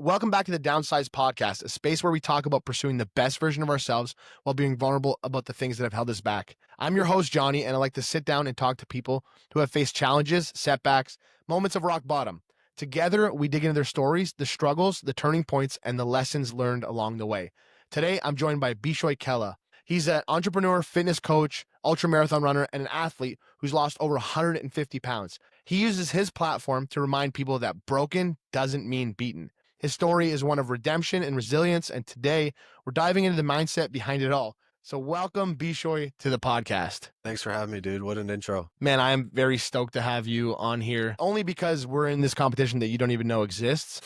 Welcome back to the Downsize podcast, a space where we talk about pursuing the best version of ourselves while being vulnerable about the things that have held us back. I'm your host, Johnny, and I like to sit down and talk to people who have faced challenges, setbacks, moments of rock bottom. Together, we dig into their stories, the struggles, the turning points, and the lessons learned along the way. Today, I'm joined by Bishoi Khella. He's an entrepreneur, fitness coach, ultra marathon runner, and an athlete who's lost over 150 pounds. He uses his platform to remind people that broken doesn't mean beaten. His story is one of redemption and resilience, and today we're diving into the mindset behind it all. So welcome, Bishoi, to the podcast. Thanks for having me, dude. What an intro. Man, I am very stoked to have you on here, only because we're in this competition that you don't even know exists,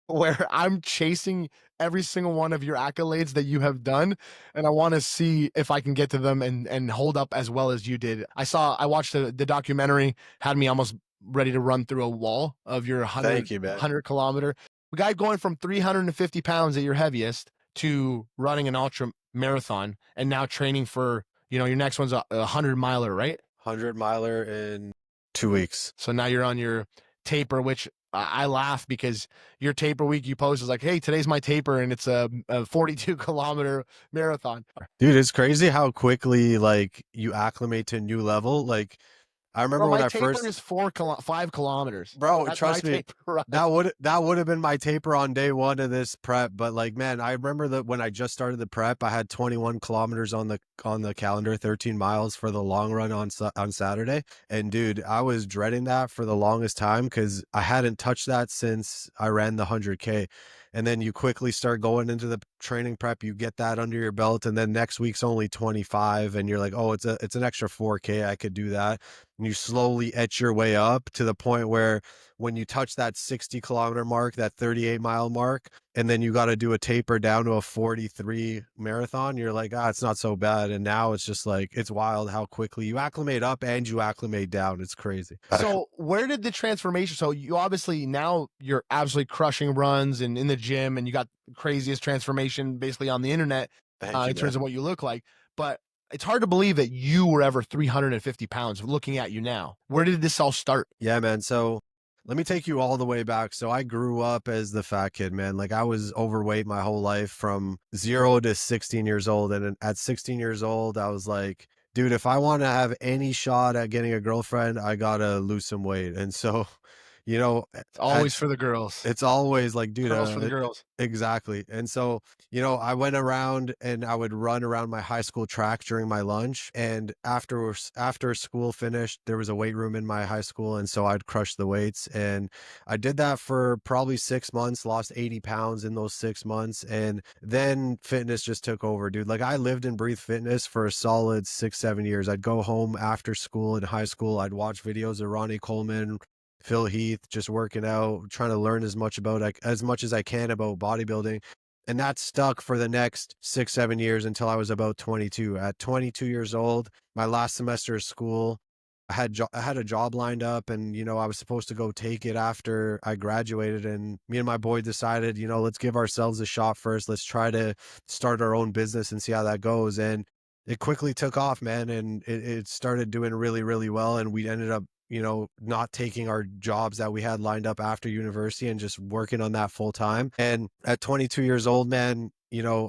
where I'm chasing every single one of your accolades that you have done, and I want to see if I can get to them and hold up as well as you did. I watched the documentary, had me almost ready to run through a wall of your 100, Thank you, man. 100 kilometer. The guy going from 350 pounds at your heaviest to running an ultra marathon and now training for, your next one's a 100 miler, right? 100 miler in 2 weeks. So now you're on your taper, which I laugh because your taper week you post is like, hey, today's my taper, and it's a 42 kilometer marathon. Dude, it's crazy how quickly you acclimate to a new level. I remember when my I taper first is 5 kilometers. Bro, That's trust my me, taper run. that would have been my taper on day one of this prep. But man, I remember that when I just started the prep, I had 21 kilometers on the calendar, 13 miles for the long run on Saturday. And dude, I was dreading that for the longest time because I hadn't touched that since I ran the 100K. And then you quickly start going into the training prep, you get that under your belt, and then next week's only 25, and you're like, oh, it's an extra 4K, I could do that. And you slowly etch your way up to the point where when you touch that 60 kilometer mark, that 38 mile mark, and then you got to do a taper down to a 43 marathon, you're like, it's not so bad. And now it's just it's wild how quickly you acclimate up and you acclimate down. It's crazy. So where did the transformation? So you obviously now you're absolutely crushing runs and in the gym, and you got the craziest transformation basically on the internet in terms of what you look like. But it's hard to believe that you were ever 350 pounds looking at you now. Where did this all start? Yeah, man. So let me take you all the way back. So I grew up as the fat kid, man. I was overweight my whole life from 0 to 16 years old. And at 16 years old, I was like, dude, if I want to have any shot at getting a girlfriend, I got to lose some weight. And so, It's always for the girls. It's always like, dude, Girls for the girls. Exactly. And so, I went around and I would run around my high school track during my lunch. And after school finished, there was a weight room in my high school. And so I'd crush the weights. And I did that for probably 6 months, lost 80 pounds in those 6 months. And then fitness just took over, dude. I lived and breathed fitness for a solid 6-7 years. I'd go home after school in high school. I'd watch videos of Ronnie Coleman, Phil Heath, just working out, trying to learn as much as I can about bodybuilding. And that stuck for the next 6-7 years until I was about 22. At 22 years old, my last semester of school, I had a job lined up, and, I was supposed to go take it after I graduated. And me and my boy decided, let's give ourselves a shot first. Let's try to start our own business and see how that goes. And it quickly took off, man. And it started doing really, really well. And we ended up, not taking our jobs that we had lined up after university and just working on that full time. And at 22 years old, man,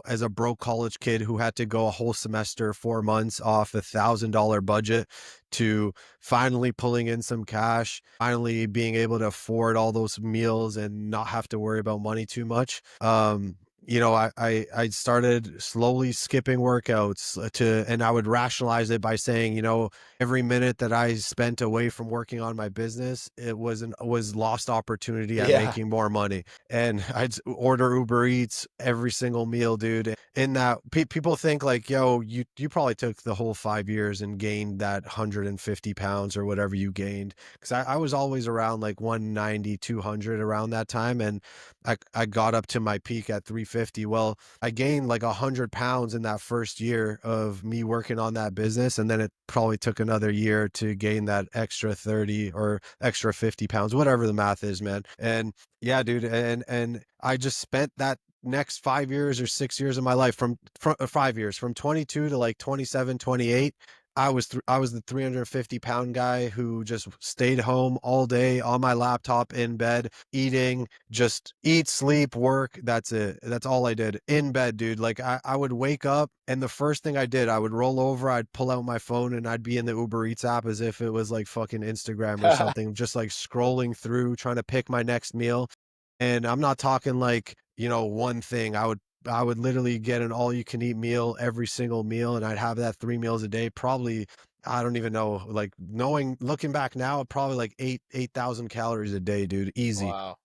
as a broke college kid who had to go a whole semester, 4 months off $1,000 budget, to finally pulling in some cash, finally being able to afford all those meals and not have to worry about money too much. I started slowly skipping workouts and I would rationalize it by saying, every minute that I spent away from working on my business, it was lost opportunity at making more money. And I'd order Uber Eats every single meal, dude. In that, people think yo, you probably took the whole 5 years and gained that 150 pounds or whatever you gained. Cause I was always around 190, 200 around that time. And I got up to my peak at 350. Well, I gained 100 pounds in that first year of me working on that business. And then it probably took another year to gain that extra 30 or extra 50 pounds, whatever the math is, man. And yeah, dude. And I just spent that next 5 years or 6 years of my life from 5 years, from 22 to 27, 28. I was the 350-pound guy who just stayed home all day on my laptop in bed, eating, just eat, sleep, work. That's it. That's all I did in bed, dude. Like I would wake up and the first thing I did, I would roll over, I'd pull out my phone and I'd be in the Uber Eats app as if it was like fucking Instagram or something, just like scrolling through, trying to pick my next meal. And I'm not talking like, one thing. I would literally get an all you can eat meal every single meal, and I'd have that 3 meals a day. Probably, I don't even know, like looking back now, probably like 8,000 calories a day, dude, easy. Wow.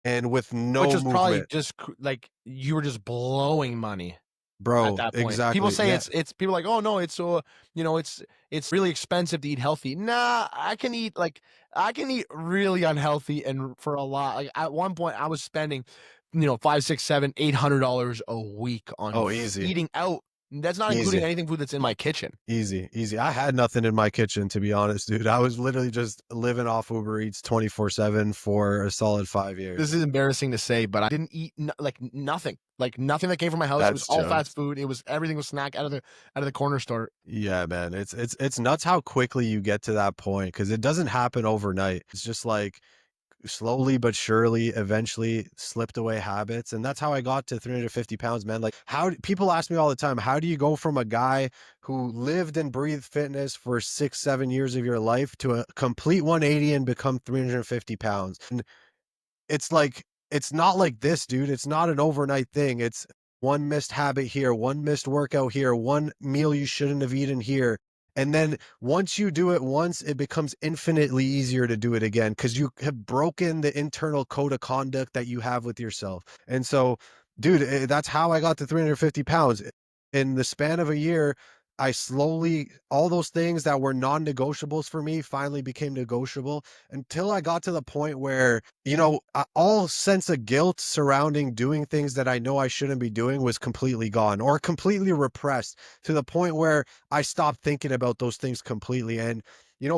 And with Which no was probably movement, just like you were just blowing money at bro. that point. People Exactly. say Yeah. it's people are like, "Oh no, it's so, it's really expensive to eat healthy." Nah, I can eat really unhealthy and for a lot. Like at one point I was spending, five, six, seven, $800 a week on Oh, easy. eating out. That's not including Easy. anything food that's in my kitchen. Easy, easy. I had nothing in my kitchen, to be honest, dude. I was literally just living off Uber Eats 24/7 for a solid 5 This years. is embarrassing to say, but I didn't eat nothing. Like nothing that came from my house. It was That's all jokes. fast food. It was everything was snack out of the corner store. Yeah, man. It's nuts how quickly you get to that point because it doesn't happen overnight. It's just like slowly but surely, eventually slipped away habits. And that's how I got to 350 pounds, man. Like, people ask me all the time, how do you go from a guy who lived and breathed fitness for 6, 7 years of your life to a complete 180 and become 350 pounds? And it's like it's not like this, dude. It's not an overnight thing. It's one missed habit here, one missed workout here, one meal you shouldn't have eaten here. And then once you do it once, it becomes infinitely easier to do it again because you have broken the internal code of conduct that you have with yourself. And so, dude, that's how I got to 350 pounds. In the span of a year, I slowly, all those things that were non negotiables for me finally became negotiable until I got to the point where all sense of guilt surrounding doing things that I know I shouldn't be doing was completely gone or completely repressed to the point where I stopped thinking about those things completely. And,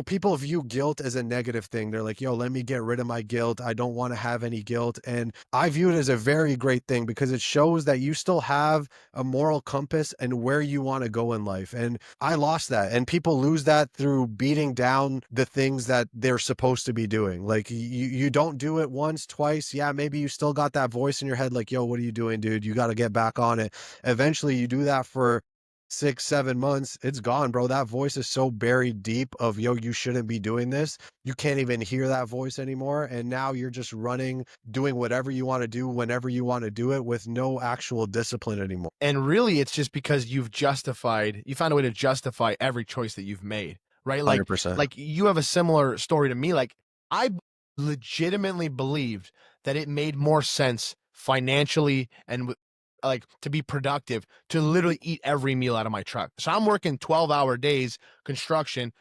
people view guilt as a negative thing. They're like, yo, let me get rid of my guilt. I don't want to have any guilt. And I view it as a very great thing because it shows that you still have a moral compass and where you want to go in life. And I lost that. And people lose that through beating down the things that they're supposed to be doing. Like you don't do it once, twice. Yeah, maybe you still got that voice in your head like, yo, what are you doing, dude? You got to get back on it. Eventually you do that for 6, 7 months, it's gone, bro. That voice is so buried deep of, yo, you shouldn't be doing this. You can't even hear that voice anymore. And now you're just running, doing whatever you want to do, whenever you want to do it with no actual discipline anymore. And really, it's just because you found a way to justify every choice that you've made, right? Like, 100%. like you have a similar story to me. Like, I legitimately believed that it made more sense financially and like to be productive to literally eat every meal out of my truck. So I'm working 12-hour days, construction,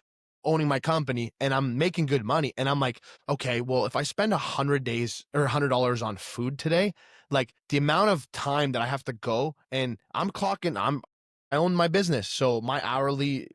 owning my company, and I'm making good money. And I'm like, okay, well, if I spend 100 days or $100 on food today, like the amount of time that I have to go and I own my business. So my hourly,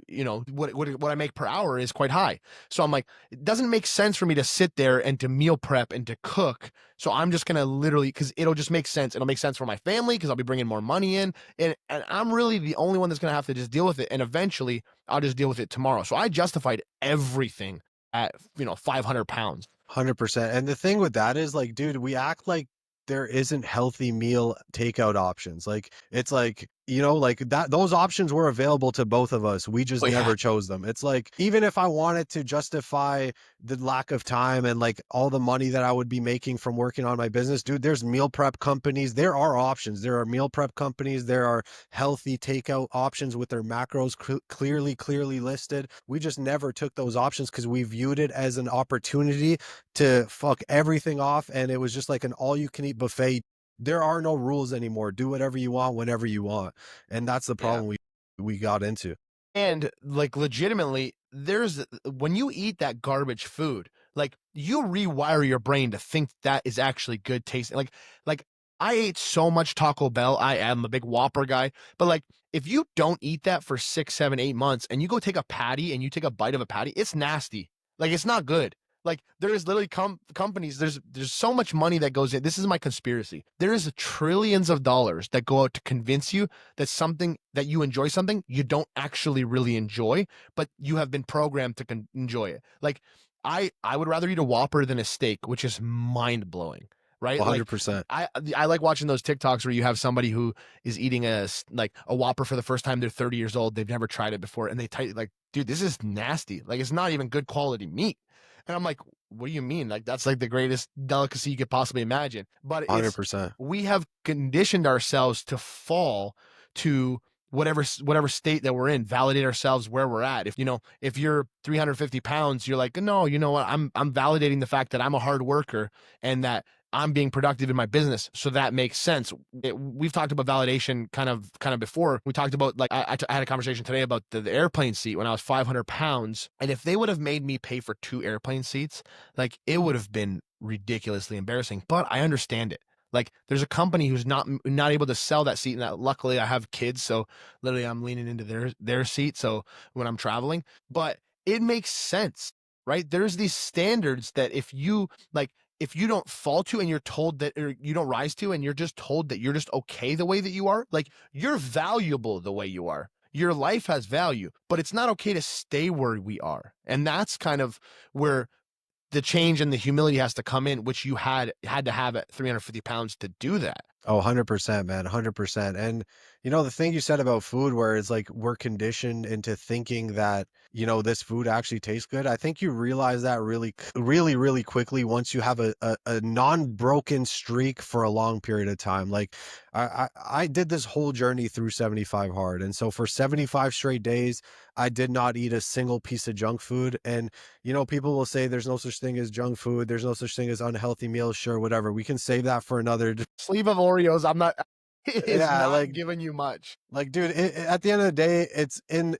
what I make per hour is quite high. So I'm like, it doesn't make sense for me to sit there and to meal prep and to cook. So I'm just going to literally, cause it'll just make sense. It'll make sense for my family cause I'll be bringing more money in and I'm really the only one that's going to have to just deal with it. And eventually I'll just deal with it tomorrow. So I justified everything at, 500 pounds. 100%. And the thing with that is like, dude, we act like there isn't healthy meal takeout options. Like it's like, like that those options were available to both of us. We just Oh yeah. never chose them. It's like even if I wanted to justify the lack of time and like all the money that I would be making from working on my business, dude, there's meal prep companies. There are options. There are meal prep companies. There are healthy takeout options with their macros clearly listed. We just never took those options because we viewed it as an opportunity to fuck everything off. And it was just like an all you can eat buffet. There are no rules anymore. Do whatever you want whenever you want. And that's the Yeah. problem we got into. And like legitimately, there's when you eat that garbage food, like you rewire your brain to think that is actually good tasting. Like I ate so much Taco Bell. I am a big Whopper guy, but like if you don't eat that for 6, 7, 8 months and you go take a patty and you take a bite of a patty, it's nasty. Like it's not good. Like there is literally companies. There's so much money that goes in. This is my conspiracy. There is trillions of dollars that go out to convince you that something that you enjoy something you don't actually really enjoy, but you have been programmed to enjoy it. Like I would rather eat a Whopper than a steak, which is mind blowing, right? Like 100%. I like watching those TikToks where you have somebody who is eating like a Whopper for the first time. They're 30 years old. They've never tried it before, and they like, dude, this is nasty. Like it's not even good quality meat. And I'm like, what do you mean? Like that's like the greatest delicacy you could possibly imagine. But it's 100%. we have conditioned ourselves to fall to whatever state that we're in, validate ourselves where we're at. If you're 350 pounds, you're like, no, you know what? I'm validating the fact that I'm a hard worker and that I'm being productive in my business. So that makes sense. We've talked about validation kind of before. We talked about like, I had a conversation today about the airplane seat when I was 500 pounds. And if they would have made me pay for 2 airplane seats, like it would have been ridiculously embarrassing, but I understand it. Like there's a company who's not able to sell that seat, and that luckily I have kids, so literally I'm leaning into their seat. So when I'm traveling, but it makes sense, right? There's these standards that if you don't fall to and you're told that, or you don't rise to and you're just told that you're just okay the way that you are, like you're valuable the way you are. Your life has value, but it's not okay to stay where we are. And that's kind of where the change and the humility has to come in, which you had to have at 350 pounds to do that. Oh, 100%, man, 100%. And, the thing you said about food where it's like we're conditioned into thinking that, this food actually tastes good. I think you realize that really, really quickly once you have a non-broken streak for a long period of time. Like I did this whole journey through 75 hard. And so for 75 straight days, I did not eat a single piece of junk food. And, people will say there's no such thing as junk food. There's no such thing as unhealthy meals. Sure, whatever. We can save that for another. Sleeve of Oreos, I'm not is Yeah, not giving you much. dude, at the end of the day, it's in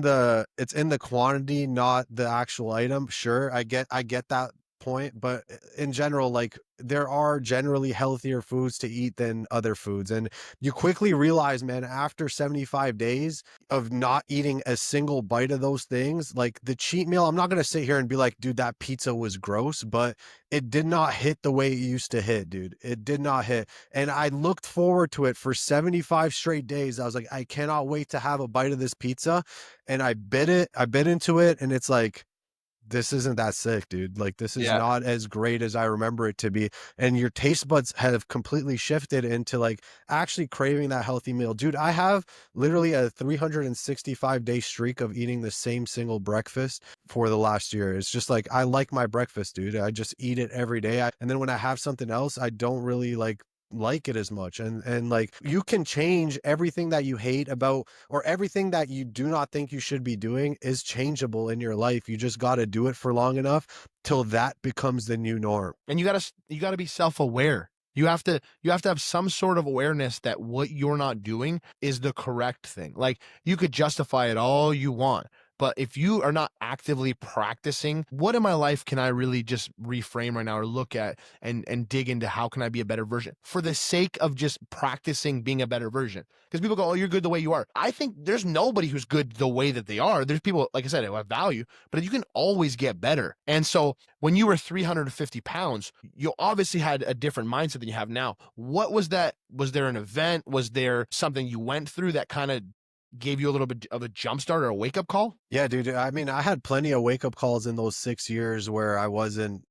the quantity, not the actual item. Sure, I get that point, but in general, like there are generally healthier foods to eat than other foods, and you quickly realize, man, after 75 days of not eating a single bite of those things, like the cheat meal, I'm not gonna sit here and be like, dude, that pizza was gross, but it did not hit the way it used to hit, dude. It did not hit. And I looked forward to it for 75 straight days. I was like, I cannot wait to have a bite of this pizza. And I bit into it, and it's like, this isn't that sick, dude. Like, this is Yeah. not as great as I remember it to be. And your taste buds have completely shifted into like actually craving that healthy meal. Dude, I have literally a 365-day streak of eating the same single breakfast for the last year. It's just like, I like my breakfast, dude. I just eat it every day. And then when I have something else, I don't really like it as much. And like you can change everything that you hate about, or everything that you do not think you should be doing is changeable in your life. You just got to do it for long enough till that becomes the new norm. And you gotta be self-aware. You have to have some sort of awareness that what you're not doing is the correct thing. Like you could justify it all you want, but if you are not actively practicing, what in my life can I really just reframe right now or look at and dig into how can I be a better version for the sake of just practicing being a better version? Because people go, oh, you're good the way you are. I think there's nobody who's good the way that they are. There's people, like I said, who have value, but you can always get better. And so when you were 350 pounds, you obviously had a different mindset than you have now. What was that? Was there an event? Was there something you went through that kind of gave you a little bit of a jump start or a wake up call? Yeah, dude. I mean, I had plenty of wake up calls in those 6 years where I wasn't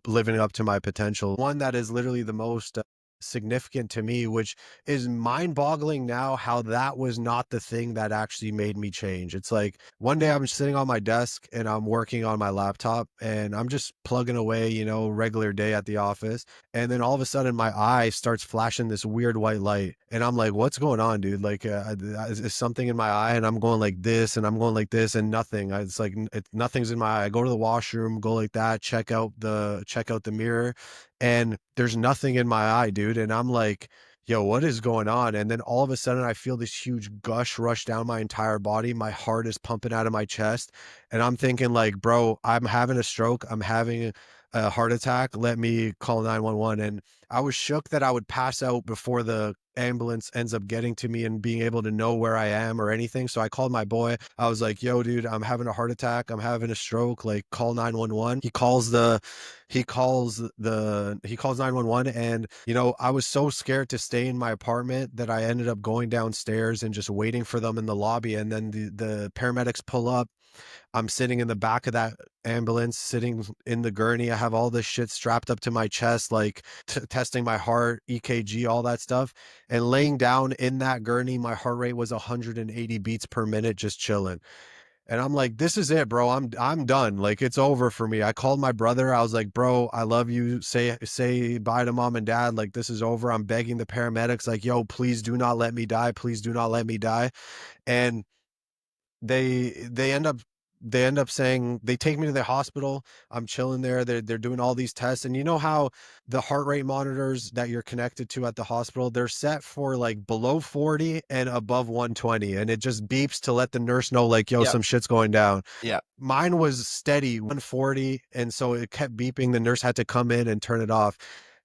living up to my potential. One that is literally the most significant to me, which is mind boggling now, how that was not the thing that actually made me change. It's like one day I'm sitting on my desk and I'm working on my laptop and I'm just plugging away, regular day at the office. And then all of a sudden my eye starts flashing this weird white light. And I'm like, what's going on, dude? Like, is something in my eye? And I'm going like this and I'm going like this and nothing. It's like, nothing's in my eye. I go to the washroom, go like that, check out the mirror, and there's nothing in my eye, dude. And I'm like, yo, what is going on? And then all of a sudden I feel this huge gush rush down my entire body. My heart is pumping out of my chest. And I'm thinking like, bro, I'm having a stroke. I'm having a heart attack. Let me call 911. And I was shook that I would pass out before the ambulance ends up getting to me and being able to know where I am or anything. So I called my boy. I was like, "Yo, dude, I'm having a heart attack. I'm having a stroke. Like, call 911." He calls 911, and I was so scared to stay in my apartment that I ended up going downstairs and just waiting for them in the lobby. And then the paramedics pull up. I'm sitting in the back of that ambulance, sitting in the gurney. I have all this shit strapped up to my chest, like testing my heart, EKG, all that stuff. And laying down in that gurney, my heart rate was 180 beats per minute, just chilling. And I'm like, this is it, bro. I'm done. Like, it's over for me. I called my brother. I was like, bro, I love you. Say bye to mom and dad. Like, this is over. I'm begging the paramedics, like, yo, please do not let me die. Please do not let me die. And they end up saying, they take me to the hospital. I'm chilling there. They're doing all these tests. And you know how the heart rate monitors that you're connected to at the hospital, they're set for like below 40 and above 120. And it just beeps to let the nurse know, like, yo, Yep. some shit's going down. Yep. Mine was steady 140, and so it kept beeping. The nurse had to come in and turn it off.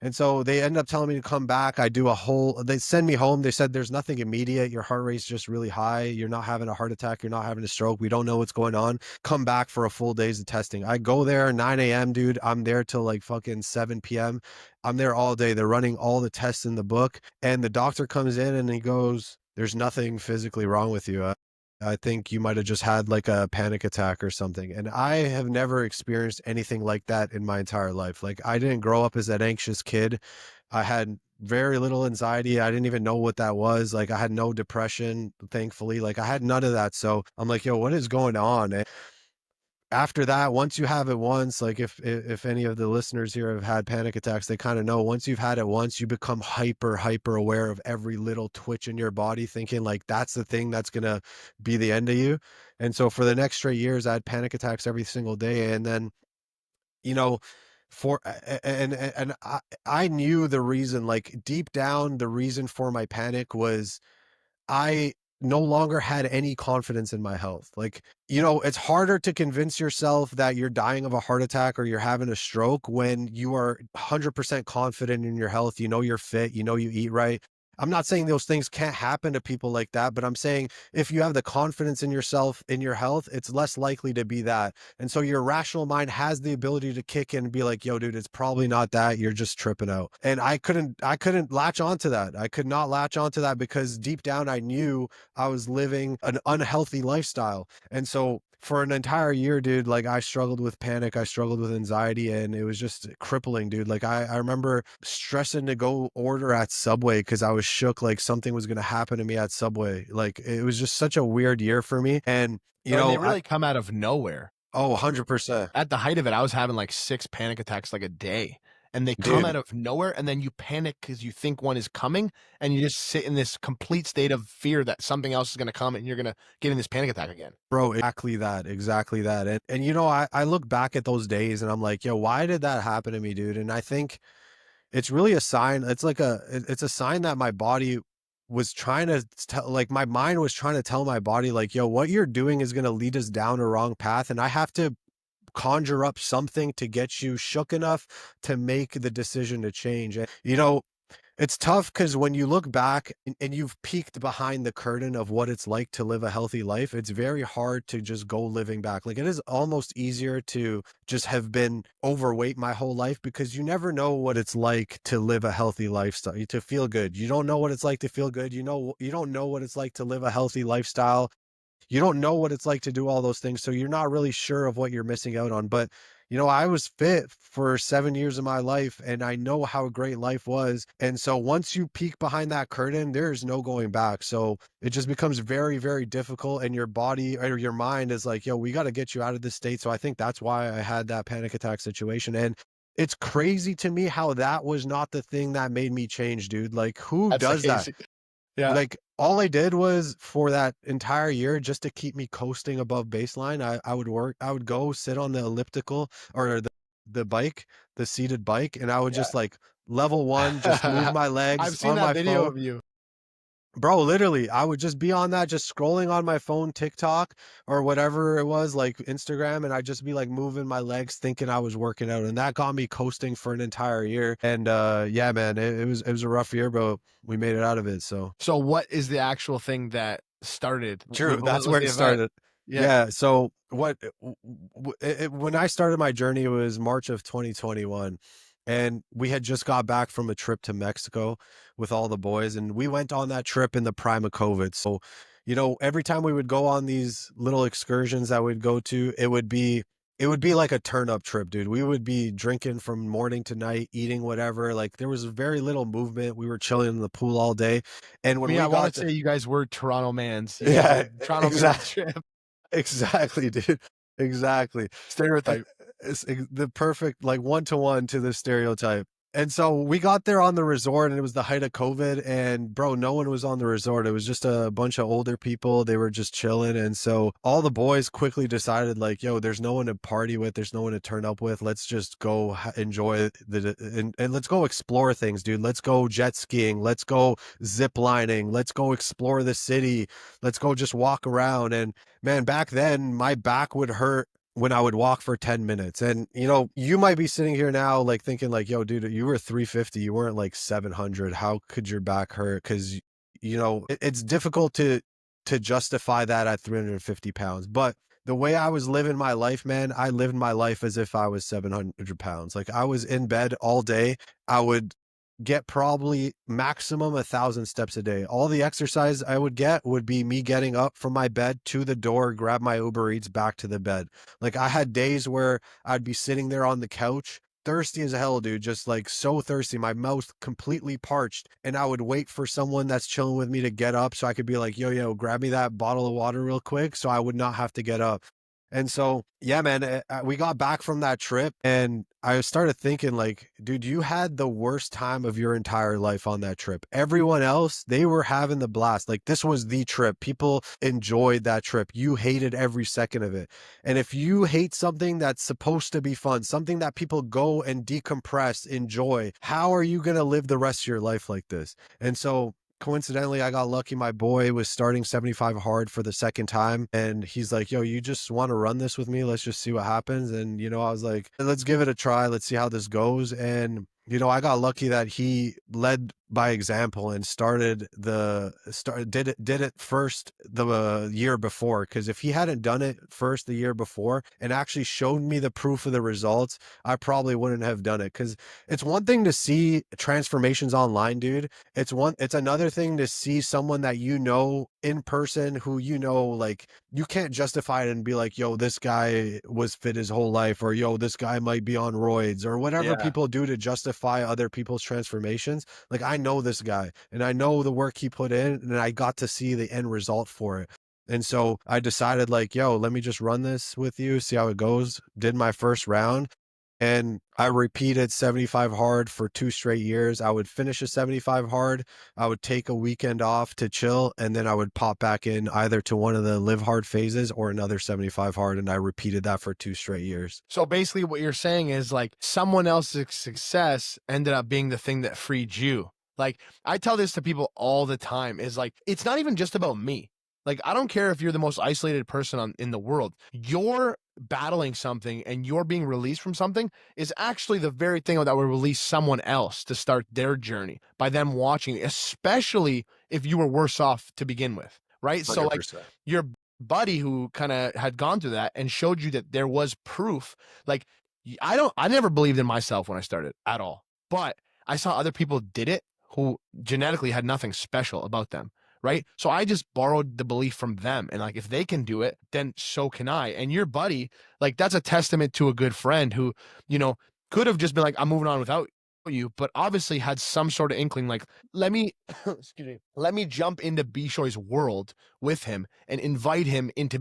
And so they end up telling me to come back. They send me home. They said, there's nothing immediate. Your heart rate's just really high. You're not having a heart attack. You're not having a stroke. We don't know what's going on. Come back for a full days of testing. I go there 9 a.m., dude. I'm there till like fucking 7 p.m. I'm there all day. They're running all the tests in the book. And the doctor comes in and he goes, there's nothing physically wrong with you. I think you might have just had like a panic attack or something. And I have never experienced anything like that in my entire life. Like, I didn't grow up as that anxious kid. I had very little anxiety. I didn't even know what that was. Like, I had no depression, thankfully. Like, I had none of that. So I'm like, yo, what is going on? And after that, once you have it once, like, if any of the listeners here have had panic attacks, they kind of know, once you've had it once, you become hyper aware of every little twitch in your body, thinking like that's the thing that's gonna be the end of you. And so for the next straight years, I had panic attacks every single day. And then, you know, for and I knew the reason, like, deep down, the reason for my panic was I no longer had any confidence in my health. Like, it's harder to convince yourself that you're dying of a heart attack or you're having a stroke when you are 100% confident in your health. You know you're fit, you eat right. I'm not saying those things can't happen to people like that, but I'm saying if you have the confidence in yourself, in your health, it's less likely to be that. And so your rational mind has the ability to kick in and be like, yo, dude, it's probably not that. You're just tripping out. And I couldn't latch onto that. I could not latch onto that because deep down I knew I was living an unhealthy lifestyle. And so for an entire year, dude, like, I struggled with panic, I struggled with anxiety, and it was just crippling, dude. Like, I remember stressing to go order at Subway because I was shook like something was gonna happen to me at Subway. Like, it was just such a weird year for me. And Bro, and they really come out of nowhere. 100%. At the height of it, I was having like 6 panic attacks like a day, and they come out Dude, of nowhere, and then you panic because you think one is coming, and you just sit in this complete state of fear that something else is gonna come, and you're gonna get in this panic attack again. bro, exactly that, exactly that. And I look back at those days and I'm like, yo, why did that happen to me, dude? And I think it's really a sign. It's a sign that my body was trying to tell, like, my mind was trying to tell my body, like, yo, what you're doing is going to lead us down a wrong path. And I have to conjure up something to get you shook enough to make the decision to change. And, it's tough because when you look back and you've peeked behind the curtain of what it's like to live a healthy life, it's very hard to just go living back. Like, it is almost easier to just have been overweight my whole life because you never know what it's like to live a healthy lifestyle, to feel good. You don't know what it's like to feel good. You don't know what it's like to live a healthy lifestyle. You don't know what it's like to do all those things. So you're not really sure of what you're missing out on. But, I was fit for 7 years of my life and I know how great life was. And so once you peek behind that curtain, there's no going back. So it just becomes very, very difficult. And your body or your mind is like, yo, we got to get you out of this state. So I think that's why I had that panic attack situation. And it's crazy to me how that was not the thing that made me change, dude. Like, who That's does that? crazy. Yeah. Like, all I did was, for that entire year, just to keep me coasting above baseline, I would go sit on the elliptical or the bike, the seated bike, and I would Yeah. just, like, level 1, just move my legs I've seen on that my video phone. of you. Bro, literally, I would just be on that, just scrolling on my phone, TikTok or whatever it was, like Instagram, and I'd just be like moving my legs, thinking I was working out, and that got me coasting for an entire year. And yeah, man, it was a rough year, but we made it out of it. So So what is the actual thing that started? true, What that's was where the it event? started. Yeah. Yeah. So when I started my journey, it was March of 2021. And we had just got back from a trip to Mexico with all the boys, and we went on that trip in the prime of COVID. So, every time we would go on these little excursions that we'd go to, it would be like a turn up trip, dude. We would be drinking from morning to night, eating whatever. Like there was very little movement. We were chilling in the pool all day. And I when mean, I we want got to to, say you guys were Toronto mans. You guys yeah, were Toronto man's exactly. trip. Exactly, dude. Exactly. Uh, Stereotype. it's the perfect, like, one-to-one to the stereotype. And so we got there on the resort, and it was the height of COVID, and bro, no one was on the resort. It was just a bunch of older people. They were just chilling. And so all the boys quickly decided, like, yo, there's no one to party with. There's no one to turn up with. Let's just go enjoy and let's go explore things, dude. Let's go jet skiing. Let's go zip lining. Let's go explore the city. Let's go just walk around. And man, back then my back would hurt when I would walk for 10 minutes. And you might be sitting here now like thinking like, yo, dude, you were 350, you weren't like 700. How could your back hurt? Cause it's difficult to justify that at 350 pounds. But the way I was living my life, man, I lived my life as if I was 700 pounds. Like I was in bed all day. I would get probably maximum 1,000 steps a day. All the exercise I would get would be me getting up from my bed to the door, grab my Uber Eats back to the bed. Like I had days where I'd be sitting there on the couch, thirsty as hell, dude, just like so thirsty, my mouth completely parched. And I would wait for someone that's chilling with me to get up so I could be like, yo, grab me that bottle of water real quick so I would not have to get up. And so, yeah, man, we got back from that trip and I started thinking like, dude, you had the worst time of your entire life on that trip. Everyone else, they were having the blast. Like this was the trip. People enjoyed that trip. You hated every second of it. And if you hate something that's supposed to be fun, something that people go and decompress, enjoy, how are you going to live the rest of your life like this? And so coincidentally, I got lucky. My boy was starting 75 hard for the second time. And he's like, yo, you just want to run this with me? Let's just see what happens. And, I was like, let's give it a try. Let's see how this goes. And, I got lucky that he led by example and did it first the year before. Cause if he hadn't done it first the year before and actually showed me the proof of the results, I probably wouldn't have done it. Cause it's one thing to see transformations online, dude. It's another thing to see someone that in person who like you can't justify it and be like, yo, this guy was fit his whole life, or yo, this guy might be on roids, or whatever Yeah. people do to justify other people's transformations. Like I know this guy and I know the work he put in and I got to see the end result for it. And so I decided like, yo, let me just run this with you, see how it goes. Did my first round. And I repeated 75 hard for 2 straight years. I would finish a 75 hard. I would take a weekend off to chill. And then I would pop back in either to one of the live hard phases or another 75 hard. And I repeated that for 2 straight years. So basically, what you're saying is like someone else's success ended up being the thing that freed you. Like I tell this to people all the time is like, it's not even just about me. Like, I don't care if you're the most isolated person in the world. You're battling something and you're being released from something is actually the very thing that will release someone else to start their journey by them watching, especially if you were worse off to begin with. Right. So like 100%. your buddy who kind of had gone through that and showed you that there was proof. Like I never believed in myself when I started at all, but I saw other people did it who genetically had nothing special about them. Right. So I just borrowed the belief from them. And like, if they can do it, then so can I. And your buddy, like, that's a testament to a good friend who, could have just been like, I'm moving on without you, but obviously had some sort of inkling, like, let me, excuse me, let me jump into Bishoi's world with him and invite him into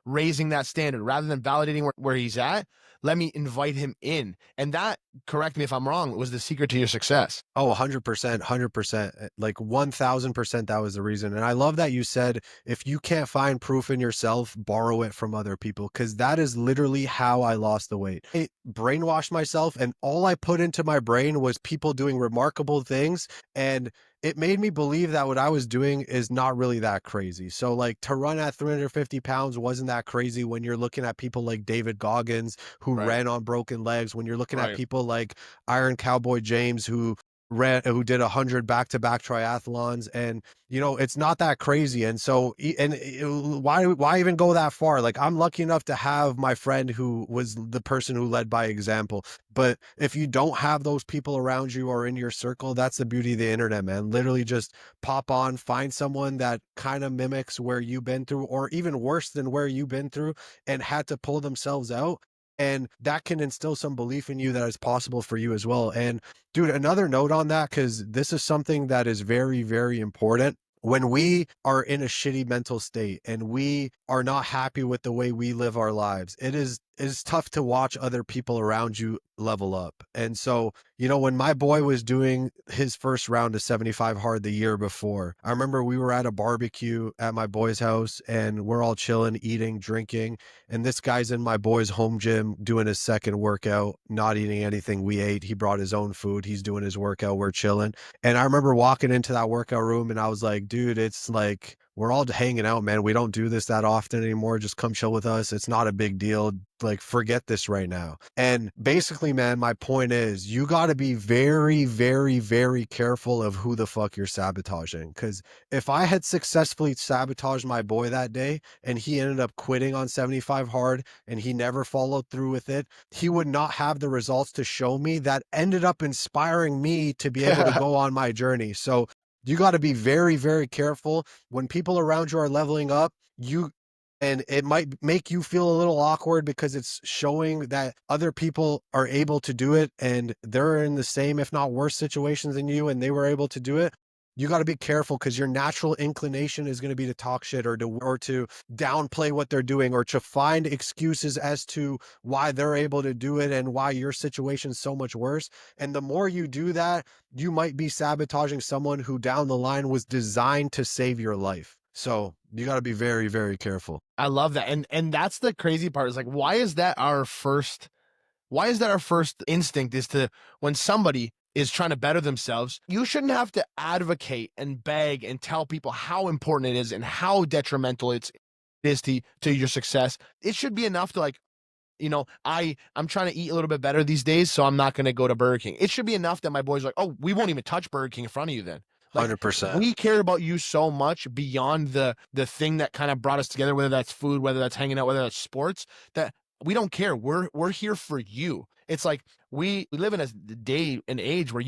raising that standard rather than validating where he's at. Let me invite him in. And that, correct me if I'm wrong, was the secret to your success. Oh, 100%, 100%, like 1000%. That was the reason. And I love that you said, if you can't find proof in yourself, borrow it from other people, because that is literally how I lost the weight. It brainwashed myself, and all I put into my brain was people doing remarkable things. And it made me believe that what I was doing is not really that crazy. So like to run at 350 pounds wasn't that crazy when you're looking at people like David Goggins who Right. ran on broken legs, when you're looking at Right. people like Iron Cowboy James who did 100 back-to-back triathlons. And it's not that crazy. And so why even go that far? Like, I'm lucky enough to have my friend who was the person who led by example. But if you don't have those people around you or in your circle, that's the beauty of the internet, man. Literally just pop on, find someone that kind of mimics where you've been through, or even worse than where you've been through, and had to pull themselves out. And that can instill some belief in you that it's possible for you as well. And dude, another note on that, because this is something that is very, very important. When we are in a shitty mental state and we are not happy with the way we live our lives, it is tough to watch other people around you level up. And so, when my boy was doing his first round of 75 hard the year before, I remember we were at a barbecue at my boy's house and we're all chilling, eating, drinking. And this guy's in my boy's home gym doing his second workout, not eating anything we ate. He brought his own food. He's doing his workout. We're chilling. And I remember walking into that workout room and I was like, dude, it's like, we're all hanging out, man. We don't do this that often anymore. Just come chill with us. It's not a big deal. Like, forget this right now. And basically, man, my point is you got to be very, very, very careful of who the fuck you're sabotaging. Because if I had successfully sabotaged my boy that day and he ended up quitting on 75 hard and he never followed through with it, he would not have the results to show me that ended up inspiring me to be able to go on my journey. So you got to be very, very careful when people around you are leveling up. And it might make you feel a little awkward because it's showing that other people are able to do it and they're in the same, if not worse situations than you, and they were able to do it. You got to be careful because your natural inclination is going to be to talk shit or to downplay what they're doing or to find excuses as to why they're able to do it and why your situation's so much worse. And the more you do that, you might be sabotaging someone who down the line was designed to save your life. So you got to be very, very careful. I love that. And that's the crazy part, is like, why is that our first instinct, is to, when somebody is trying to better themselves, you shouldn't have to advocate and beg and tell people how important it is and how detrimental it is to your success. It should be enough to, like, I'm trying to eat a little bit better these days, so I'm not going to go to Burger King. It should be enough that my boys are like, oh, we won't even touch Burger King in front of you then. Like, 100%. we care about you so much beyond the thing that kind of brought us together, whether that's food, whether that's hanging out, whether that's sports, that we don't care. We're here for you. It's like we live in a day and age where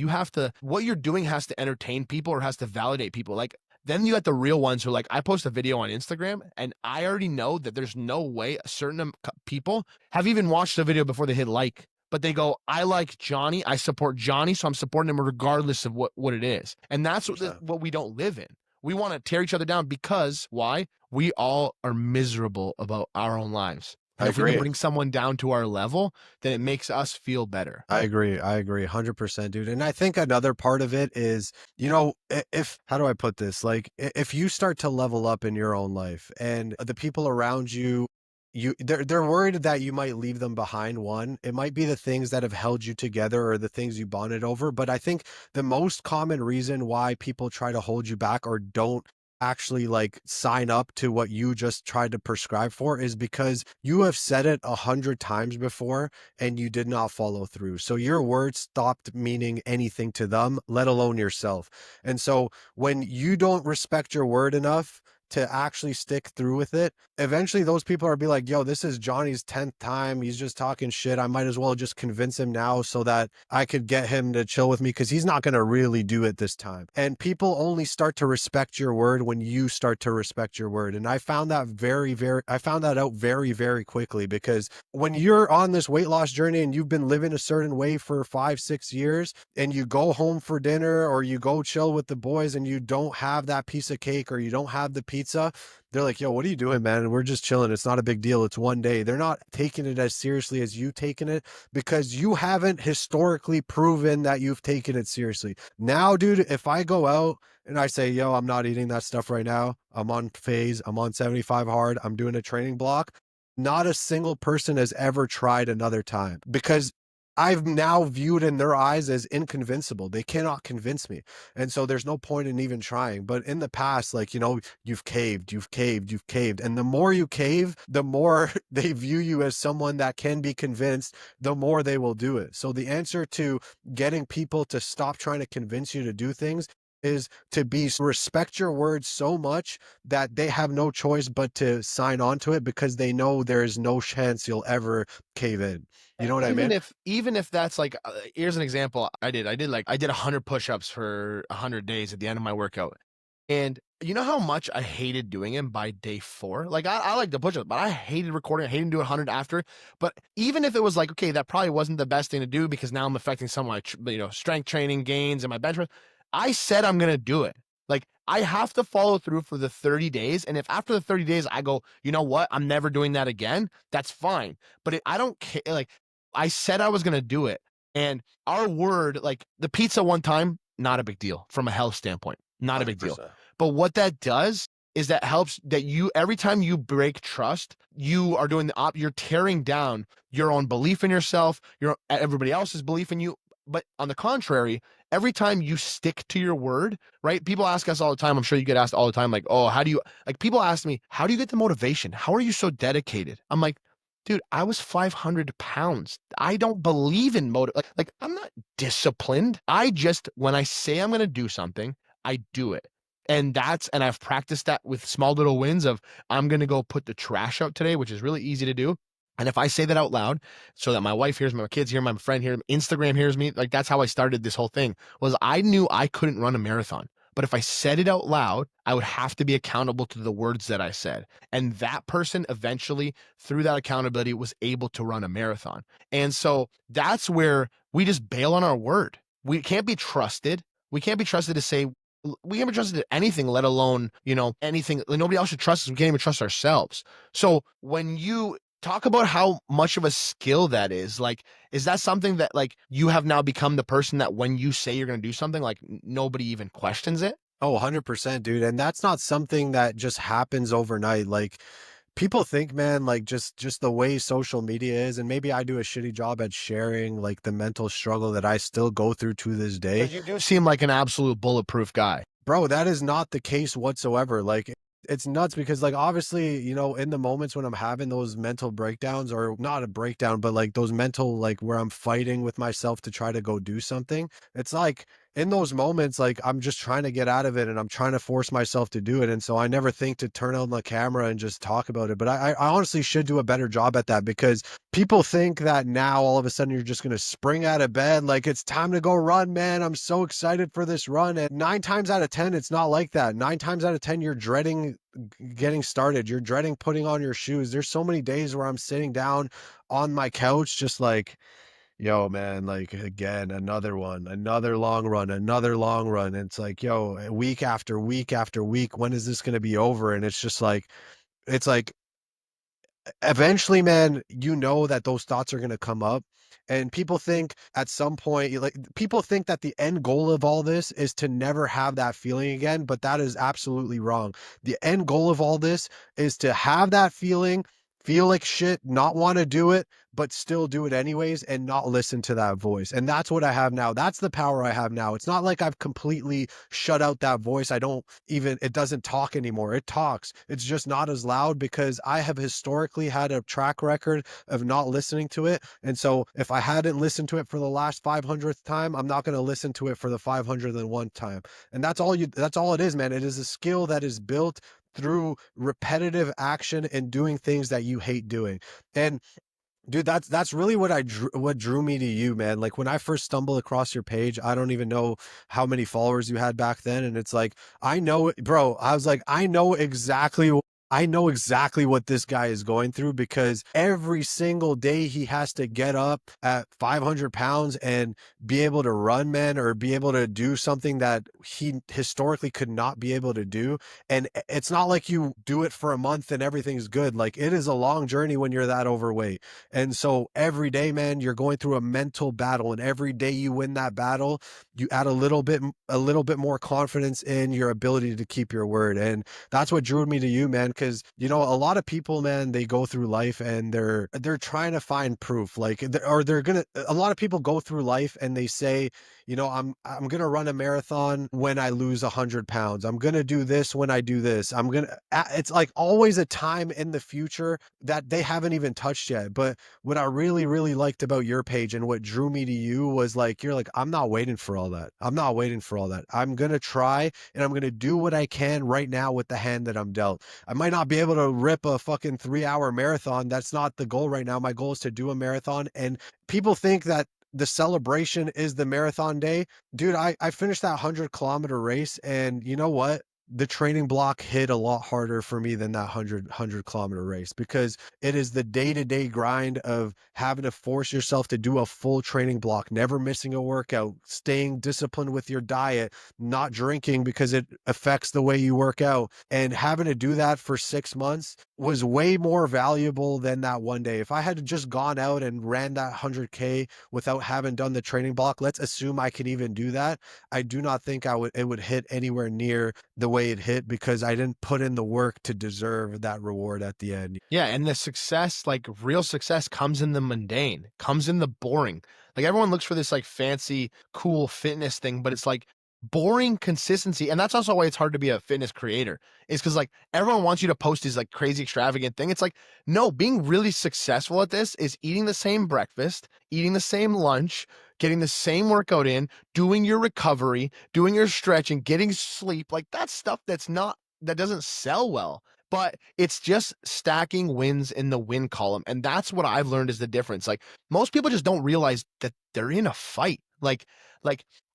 what you're doing has to entertain people or has to validate people. Like, then you got the real ones who, like, I post a video on Instagram and I already know that there's no way a certain people have even watched the video before they hit like, but they go, I like Johnny, I support Johnny, so I'm supporting him regardless of what it is. And that's what we don't live in. We want to tear each other down because why? We all are miserable about our own lives. And I if we can agree. bring someone down to our level, then it makes us feel better. I agree. 100%, dude. And I think another part of it is, if, how do I put this? Like, if you start to level up in your own life and the people around you, they're worried that you might leave them behind. One, it might be the things that have held you together or the things you bonded over. But I think the most common reason why people try to hold you back or don't actually like sign up to what you just tried to prescribe for is because you have said it 100 times before and you did not follow through. So your words stopped meaning anything to them, let alone yourself. And so when you don't respect your word enough to actually stick through with it, eventually those people are be like, yo, this is Johnny's 10th time. He's just talking shit. I might as well just convince him now so that I could get him to chill with me because he's not going to really do it this time. And people only start to respect your word when you start to respect your word. And I found that out very, very quickly, because when you're on this weight loss journey and you've been living a certain way for 5-6 years and you go home for dinner or you go chill with the boys and you don't have that piece of cake or you don't have the pizza, they're like, yo, what are you doing, man? We're just chilling. It's not a big deal. It's one day. They're not taking it as seriously as you taking it because you haven't historically proven that you've taken it seriously. Now, dude, if I go out and I say, yo, I'm not eating that stuff right now, I'm on phase, I'm on 75 hard, I'm doing a training block, not a single person has ever tried another time because I've now viewed in their eyes as inconvincible. They cannot convince me. And so there's no point in even trying. But in the past, like, you know, you've caved, you've caved, you've caved. And the more you cave, the more they view you as someone that can be convinced, the more they will do it. So the answer to getting people to stop trying to convince you to do things is to be respect your words so much that they have no choice but to sign on to it because they know there is no chance you'll ever cave in. You know what I mean? Even if that's like, here's an example. I did 100 push-ups for 100 days at the end of my workout. And you know how much I hated doing them by day 4? Like I like the push-ups, but I hated recording. I hated doing 100 after. But even if it was like, okay, that probably wasn't the best thing to do because now I'm affecting some of my, strength training gains and my bench press. I said I'm going to do it. Like I have to follow through for the 30 days. And if after the 30 days I go, you know what, I'm never doing that again, that's fine. But I don't care. Like I said I was going to do it. And our word, like the pizza one time, not a big deal from a health standpoint, not a big deal. 100%. But what that does is that helps that you, every time you break trust, you are doing you're tearing down your own belief in yourself, everybody else's belief in you. But on the contrary, every time you stick to your word, right? People ask us all the time. I'm sure you get asked all the time, like, oh, people ask me, how do you get the motivation? How are you so dedicated? I'm like, dude, I was 500 pounds. I don't believe in like I'm not disciplined. When I say I'm going to do something, I do it. And I've practiced that with small little wins of I'm going to go put the trash out today, which is really easy to do. And if I say that out loud so that my wife hears me, my kids hear me, my friend hears me, Instagram hears me, like that's how I started this whole thing, was I knew I couldn't run a marathon. But if I said it out loud, I would have to be accountable to the words that I said. And that person eventually, through that accountability, was able to run a marathon. And so that's where we just bail on our word. We can't be trusted. We can't be trusted to say, we can't be trusted to anything, let alone, anything. Nobody else should trust us. We can't even trust ourselves. So when you talk about how much of a skill that is, like, is that something that like you have now become the person that when you say you're going to do something, like nobody even questions it? Oh, 100%, dude. And that's not something that just happens overnight. Like people think, man, like just the way social media is, and maybe I do a shitty job at sharing like the mental struggle that I still go through to this day. Because you do seem like an absolute bulletproof guy. Bro, that is not the case whatsoever. Like it's nuts because like obviously, in the moments when I'm having those mental breakdowns, or not a breakdown, but like those mental, like where I'm fighting with myself to try to go do something, it's like in those moments, like I'm just trying to get out of it and I'm trying to force myself to do it. And so I never think to turn on the camera and just talk about it. But I honestly should do a better job at that, because people think that now all of a sudden you're just going to spring out of bed, like it's time to go run, man. I'm so excited for this run. And 9 times out of 10, it's not like that. 9 times out of 10, you're dreading getting started. You're dreading putting on your shoes. There's so many days where I'm sitting down on my couch, just like, yo, man, like again, another one, another long run, another long run. And it's like, yo, week after week after week, when is this going to be over? And it's like, eventually, man, that those thoughts are going to come up. And people think at some point, people think that the end goal of all this is to never have that feeling again, but that is absolutely wrong. The end goal of all this is to have that feeling, feel like shit, not want to do it, but still do it anyways and not listen to that voice. And that's what I have now. That's the power I have now. It's not like I've completely shut out that voice. It doesn't talk anymore. It talks. It's just not as loud because I have historically had a track record of not listening to it. And so if I hadn't listened to it for the last 500th time, I'm not going to listen to it for the 501st time. And that's all it is, man. It is a skill that is built through repetitive action and doing things that you hate doing. And dude, that's really what drew me to you, man. Like when I first stumbled across your page, I don't even know how many followers you had back then, and it's like I know, bro. I was like, I know exactly what this guy is going through, because every single day he has to get up at 500 pounds and be able to run, man, or be able to do something that he historically could not be able to do. And it's not like you do it for a month and everything's good. Like it is a long journey when you're that overweight. And so every day, man, you're going through a mental battle, and every day you win that battle, you add a little bit more confidence in your ability to keep your word. And that's what drew me to you, man. because, you know, a lot of people, man, they go through life and they're trying to find proof, like, or they're gonna. A lot of people go through life and they say, you know, I'm gonna run a marathon when I lose 100 pounds. I'm gonna do this when I do this. It's like always a time in the future that they haven't even touched yet. But what I really, really liked about your page and what drew me to you was like, you're like, I'm not waiting for all that. I'm not waiting for all that. I'm going to try and I'm going to do what I can right now with the hand that I'm dealt. I might not be able to rip a fucking 3 hour marathon. That's not the goal right now. My goal is to do a marathon. And people think that the celebration is the marathon day. Dude, I finished that 100 kilometer race, and you know what? The training block hit a lot harder for me than that 100 kilometer race, because it is the day-to-day grind of having to force yourself to do a full training block, never missing a workout, staying disciplined with your diet, not drinking because it affects the way you work out. And having to do that for 6 months was way more valuable than that one day. If I had just gone out and ran that 100K without having done the training block, let's assume I could even do that. I do not think it would hit anywhere near the way it hit, because I didn't put in the work to deserve that reward at the end. Yeah, and the success, like real success, comes in the mundane, comes in the boring. Like everyone looks for this like fancy, cool fitness thing, but it's like boring consistency. And that's also why it's hard to be a fitness creator, is because like everyone wants you to post these like crazy extravagant thing. It's like, no, being really successful at this is eating the same breakfast, eating the same lunch, getting the same workout in, doing your recovery, doing your stretching, getting sleep. Like that's stuff that doesn't sell well, but it's just stacking wins in the win column. And that's what I've learned is the difference. Like most people just don't realize that they're in a fight. Like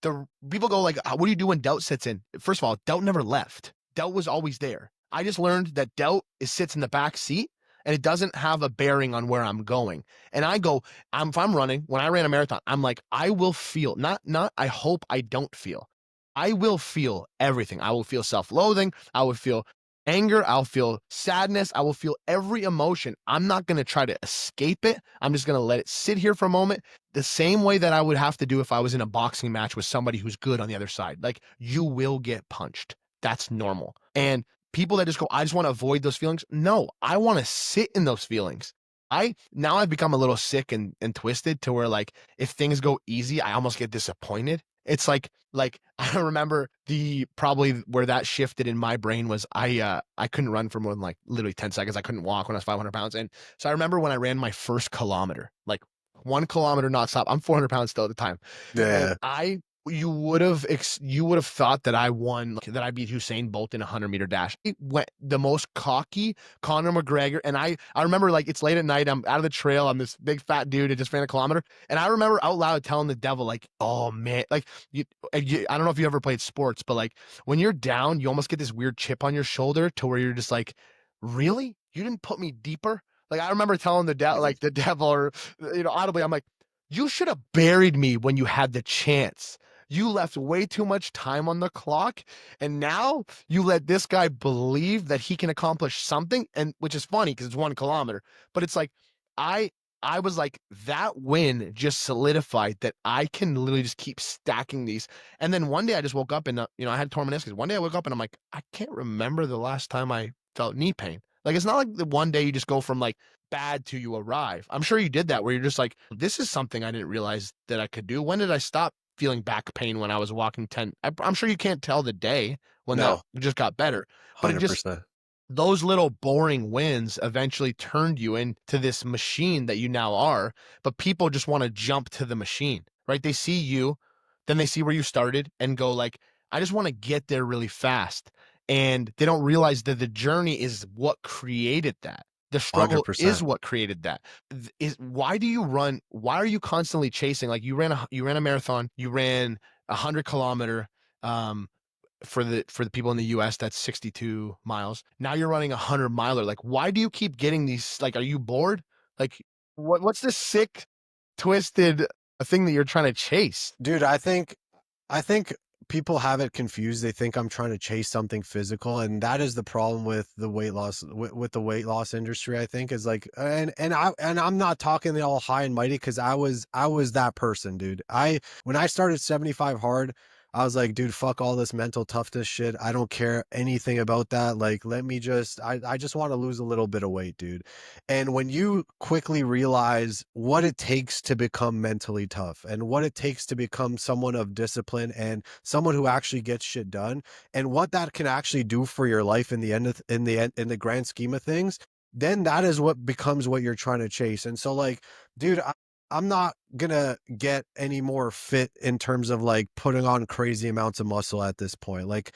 the people go like, what do you do when doubt sits in? First of all, doubt never left. Doubt was always there. I just learned that doubt sits in the back seat and it doesn't have a bearing on where I'm going. And I go, if I'm running, when I ran a marathon, I'm like, I will feel, not, I hope I don't feel. I will feel everything. I will feel self-loathing. I will feel anger. I'll feel sadness. I will feel every emotion. I'm not going to try to escape it. I'm just going to let it sit here for a moment, the same way that I would have to do if I was in a boxing match with somebody who's good on the other side. Like you will get punched. That's normal. And people that just go, I just want to avoid those feelings. No, I want to sit in those feelings. I've become a little sick and twisted to where like if things go easy, I almost get disappointed. It's like I remember probably where that shifted in my brain was I couldn't run for more than like literally 10 seconds. I couldn't walk when I was 500 pounds. And so I remember when I ran my first kilometer, like 1 kilometer not stop. I'm 400 pounds still at the time. And Yeah. you would have thought that I won, like, that I beat Usain Bolt in a 100-meter dash. It went the most cocky Conor McGregor. And I remember like it's late at night. I'm out of the trail. I'm this big fat dude that just ran a kilometer. And I remember out loud telling the devil, like, oh man, like I don't know if you ever played sports, but like when you're down, you almost get this weird chip on your shoulder to where you're just like, really? You didn't put me deeper? Like I remember telling the devil, or audibly, I'm like, you should have buried me when you had the chance. You left way too much time on the clock, and now you let this guy believe that he can accomplish something, and which is funny because it's 1 kilometer. But it's like I I was like, that win just solidified that I can literally just keep stacking these. And then one day I just woke up and I had torn meniscus. One day I woke up and I'm like, I can't remember the last time I felt knee pain. Like it's not like the one day you just go from like bad to you arrive. I'm sure you did that where you're just like, this is something I didn't realize that I could do. When did I stop feeling back pain when I was walking 10? I'm sure you can't tell the day when that No, just got better, but it just, 100%. those little boring wins eventually turned you into this machine that you now are. But people just want to jump to the machine, right? They see you, then they see where you started and go like, I just want to get there really fast. And they don't realize that the journey is what created that. The struggle is 100%. what created that. Is why do you run? Why are you constantly chasing? Like you ran a marathon, you ran 100 kilometer, um, for the people in the US, that's 62 miles. Now you're running a 100 miler. Like, why do you keep getting these? Like, are you bored? Like, what's this sick, twisted thing that you're trying to chase? Dude, I think people have it confused. They think I'm trying to chase something physical, and that is the problem with the weight loss, with the weight loss industry. I think is like, and I'm not talking all high and mighty, because I was that person, dude. When I started 75 hard, I was like, dude, fuck all this mental toughness shit. I don't care anything about that. Like, let me just, I just want to lose a little bit of weight, dude. And when you quickly realize what it takes to become mentally tough and what it takes to become someone of discipline and someone who actually gets shit done, and what that can actually do for your life in the end of, in the grand scheme of things, then that is what becomes what you're trying to chase. And so like, dude, I'm not gonna get any more fit in terms of like putting on crazy amounts of muscle at this point. Like,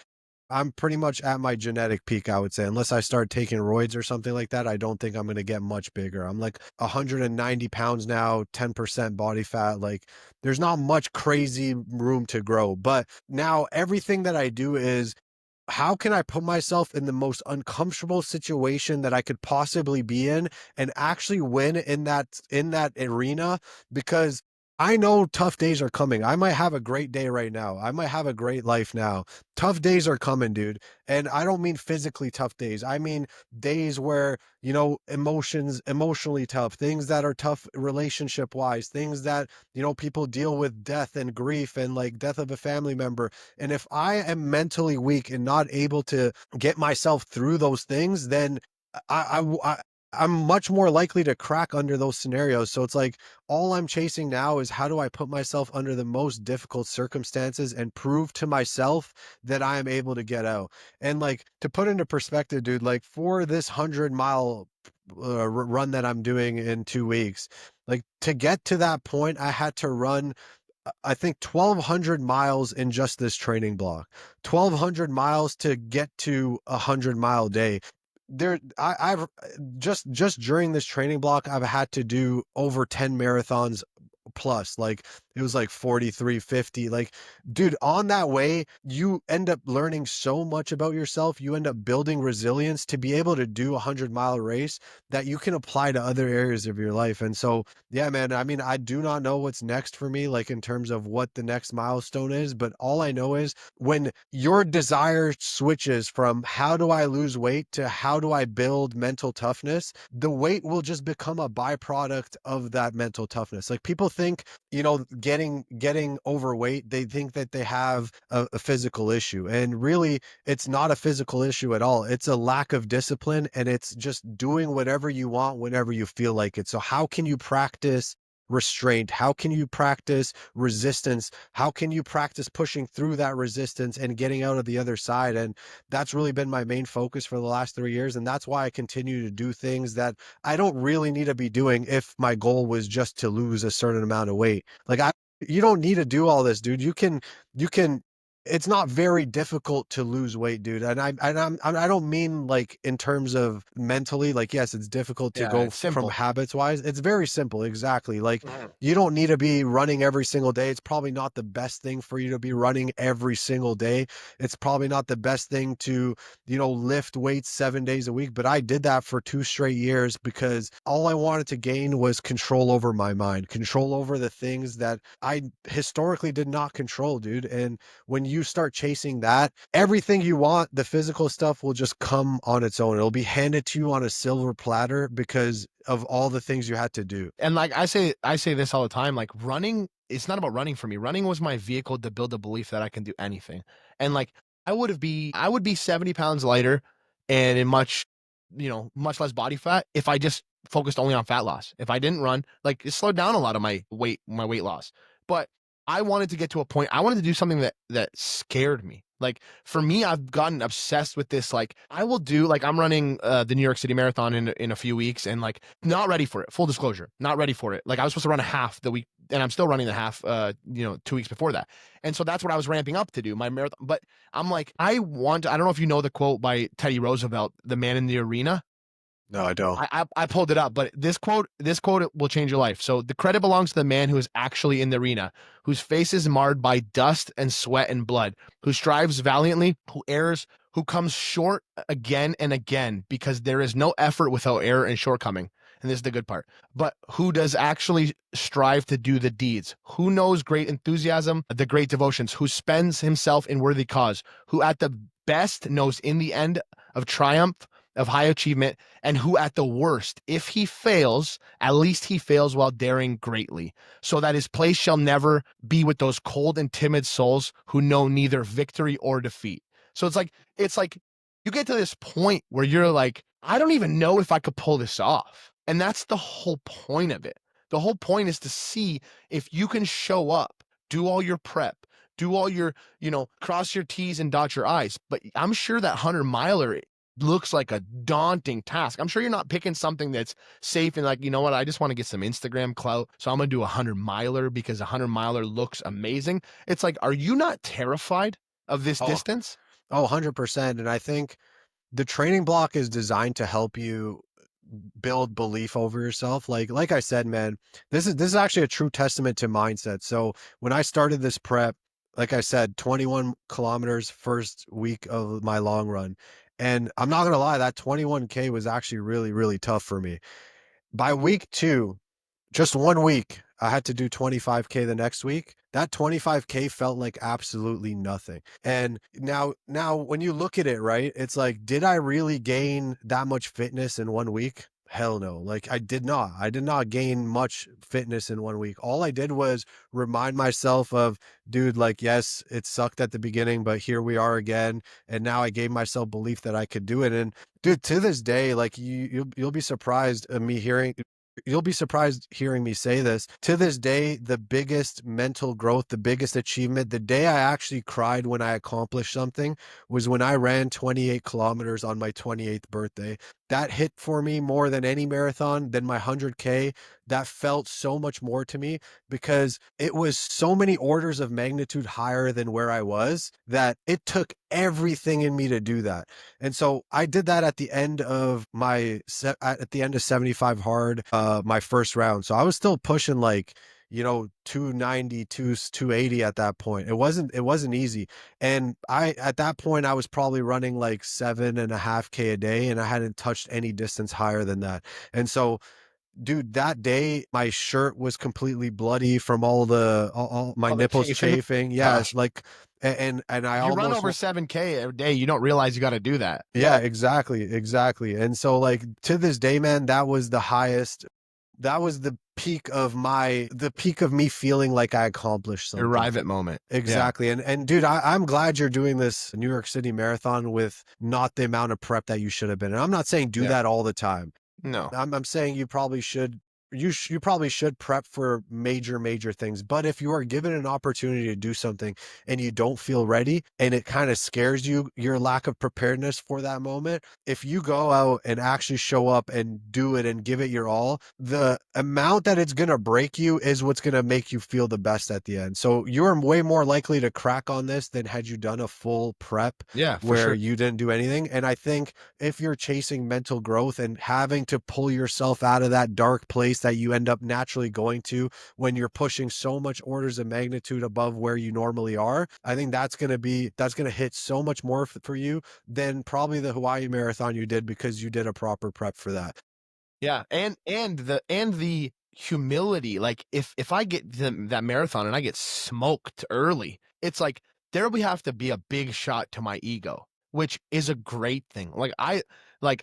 I'm pretty much at my genetic peak, I would say. Unless I start taking roids or something like that, I don't think I'm gonna get much bigger. I'm like 190 pounds now, 10% body fat. Like, there's not much crazy room to grow. But now everything that I do is, how can I put myself in the most uncomfortable situation that I could possibly be in and actually win in that arena? Because I know tough days are coming. I might have a great day right now. I might have a great life now. Tough days are coming, dude. And I don't mean physically tough days. I mean days where, you know, emotionally tough, things that are tough relationship wise, things that, you know, people deal with death and grief and like death of a family member. And if I am mentally weak and not able to get myself through those things, then I'm much more likely to crack under those scenarios. So it's like, all I'm chasing now is how do I put myself under the most difficult circumstances and prove to myself that I am able to get out. And like, to put into perspective, dude, like for this 100-mile run that I'm doing in 2 weeks, like to get to that point, I had to run I think 1,200 miles in just this training block. 1,200 miles to get to a 100-mile day. I've just during this training block, I've had to do over 10 marathons plus. Like, it was like 43:50. Like, dude, on that way you end up learning so much about yourself. You end up building resilience to be able to do a 100-mile race that you can apply to other areas of your life. And so, yeah, man, I mean, I do not know what's next for me, like in terms of what the next milestone is, but all I know is when your desire switches from how do I lose weight to how do I build mental toughness, the weight will just become a byproduct of that mental toughness. Like, people think, you know, getting overweight, they think that they have a physical issue. And really, it's not a physical issue at all. It's a lack of discipline, and it's just doing whatever you want whenever you feel like it. So how can you practice restraint? How can you practice resistance? How can you practice pushing through that resistance and getting out of the other side? And that's really been my main focus for the last 3 years. And that's why I continue to do things that I don't really need to be doing if my goal was just to lose a certain amount of weight. Like, you don't need to do all this, dude. You can, it's not very difficult to lose weight, dude. And I don't mean like in terms of mentally, like, yes, it's difficult to Yeah, go it's from simple. habits wise. It's very simple. Exactly. Like, Mhm. you don't need to be running every single day. It's probably not the best thing for you to be running every single day. It's probably not the best thing to, you know, lift weights 7 days a week. But I did that for 2 straight years because all I wanted to gain was control over my mind, control over the things that I historically did not control, dude. And when you start chasing that, everything you want, the physical stuff will just come on its own. It'll be handed to you on a silver platter because of all the things you had to do. And like I say this all the time, like running, it's not about running for me. Running was my vehicle to build a belief that I can do anything. And like I would be 70 pounds lighter and in much, you know, much less body fat if I just focused only on fat loss. If I didn't run, like it slowed down a lot of my weight loss. But I wanted to get to a point, I wanted to do something that scared me. Like for me, I've gotten obsessed with this. Like I will do, like I'm running the New York City Marathon in a few weeks, and like not ready for it. Full disclosure, not ready for it. Like I was supposed to run a half the week, and I'm still running the half. 2 weeks before that, and so that's what I was ramping up to do my marathon. But I'm like, I want. I don't know if you know the quote by Teddy Roosevelt, "The man in the arena." No, I don't. I pulled it up, but this quote will change your life. So the credit belongs to the man who is actually in the arena, whose face is marred by dust and sweat and blood, who strives valiantly, who errs, who comes short again and again, because there is no effort without error and shortcoming. And this is the good part. But who does actually strive to do the deeds? Who knows great enthusiasm, the great devotions, who spends himself in worthy cause, who at the best knows in the end of triumph of high achievement, and who at the worst, if he fails, at least he fails while daring greatly, so that his place shall never be with those cold and timid souls who know neither victory or defeat. So it's like you get to this point where you're like, I don't even know if I could pull this off. And that's the whole point of it. The whole point is to see if you can show up, do all your prep, do all your, cross your T's and dot your I's. But I'm sure that 100 miler looks like a daunting task. I'm sure you're not picking something that's safe and like, you know what, I just want to get some Instagram clout. So I'm going to do a 100 miler because a 100 miler looks amazing. It's like, are you not terrified of this Oh, distance? 100%. And I think the training block is designed to help you build belief over yourself. Like I said, man, this is actually a true testament to mindset. So when I started this prep, like I said, 21 kilometers first week of my long run. And I'm not gonna lie, that 21K was actually really, really tough for me. By week 2, just 1 week, I had to do 25K the next week. That 25K felt like absolutely nothing. And now when you look at it, right, it's like, did I really gain that much fitness in 1 week? Hell no. Like I did not. I did not gain much fitness in 1 week. All I did was remind myself of, dude, like, yes, it sucked at the beginning, but here we are again. And now I gave myself belief that I could do it. And dude, to this day, like you'll be surprised of me hearing you'll be surprised hearing me say this. To this day, the biggest mental growth, the biggest achievement, the day I actually cried when I accomplished something was when I ran 28 kilometers on my 28th birthday. That hit for me more than any marathon, than my 100K. That felt so much more to me because it was so many orders of magnitude higher than where I was that it took everything in me to do that. And so I did that at the end of at the end of 75 hard, my first round. So I was still pushing like, 290, 280 at that point. It wasn't easy. And at that point, I was probably running like 7.5K a day, and I hadn't touched any distance higher than that. And so, dude, that day my shirt was completely bloody from all my Oh, the nipples chafing. chafing. Gosh, Yes, like, and I if you run almost over 7K a day, you don't realize you got to do that. yeah, exactly. And so, like, to this day, man, that was the highest. That was the peak of me feeling like I accomplished something. Arrive at moment. Yeah. Exactly. And dude, I'm glad you're doing this New York City Marathon with not the amount of prep that you should have been. And I'm not saying do Yeah. that all the time. No. I'm saying you probably should prep for major things. But if you are given an opportunity to do something and you don't feel ready and it kind of scares you, your lack of preparedness for that moment, if you go out and actually show up and do it and give it your all, the amount that it's going to break you is what's going to make you feel the best at the end. So you're way more likely to crack on this than had you done a full prep Yeah, for where sure. you didn't do anything. And I think if you're chasing mental growth and having to pull yourself out of that dark place that you end up naturally going to when you're pushing so much orders of magnitude above where you normally are, I think that's going to hit so much more for you than probably the Hawaii Marathon you did, because you did a proper prep for that. Yeah, and the humility. Like if I get that marathon and I get smoked early, it's like there we have to be a big shot to my ego, which is a great thing. Like I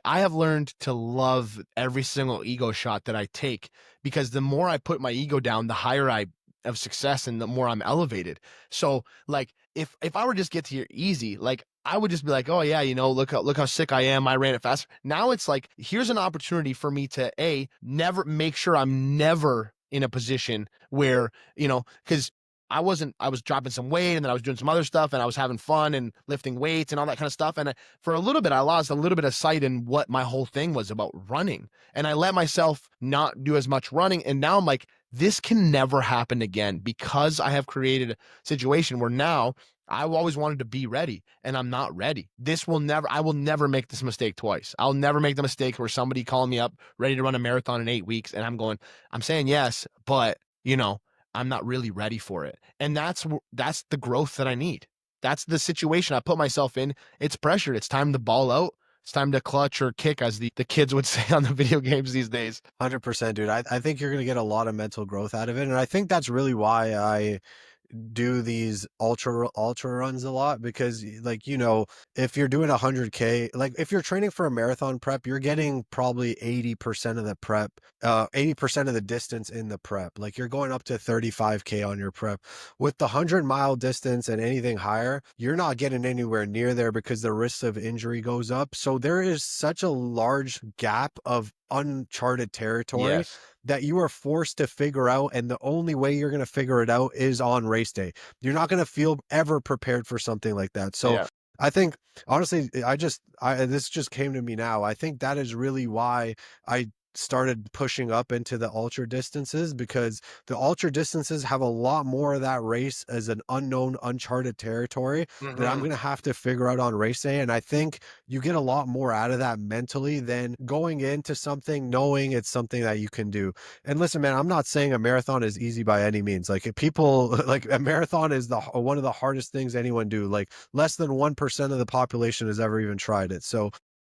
have learned to love every single ego shot that I take, because the more I put my ego down, the higher I of success and the more I'm elevated. So like if I were just get to here easy, like I would just be like, oh yeah, look how sick I am. I ran it faster. Now it's like, here's an opportunity for me to never make sure I'm never in a position where, because I was dropping some weight and then I was doing some other stuff and I was having fun and lifting weights and all that kind of stuff. And for a little bit, I lost a little bit of sight in what my whole thing was about running. And I let myself not do as much running. And now I'm like, this can never happen again, because I have created a situation where now I've always wanted to be ready and I'm not ready. I will never make this mistake twice. I'll never make the mistake where somebody calling me up ready to run a marathon in 8 weeks and I'm saying yes, but I'm not really ready for it. And that's the growth that I need. That's the situation I put myself in. It's pressured. It's time to ball out. It's time to clutch or kick, as the kids would say on the video games these days. 100%, dude. I think you're going to get a lot of mental growth out of it. And I think that's really why I do these ultra runs a lot because like, if you're doing 100K, like if you're training for a marathon prep, you're getting probably 80% of the prep, 80% of the distance in the prep. Like you're going up to 35K on your prep. With the 100-mile distance and anything higher, you're not getting anywhere near there because the risk of injury goes up. So there is such a large gap of uncharted territory Yes. that you are forced to figure out, and the only way you're going to figure it out is on race day. You're not going to feel ever prepared for something like that. So Yeah. I think honestly, this just came to me now. I think that is really why I started pushing up into the ultra distances, because the ultra distances have a lot more of that race as an unknown, uncharted territory that I'm Hmm. going to have to figure out on race day. And I think you get a lot more out of that mentally than going into something knowing it's something that you can do. And listen, man, I'm not saying a marathon is easy by any means. Like if people like a marathon is one of the hardest things anyone do. Like less than 1% of the population has ever even tried it. So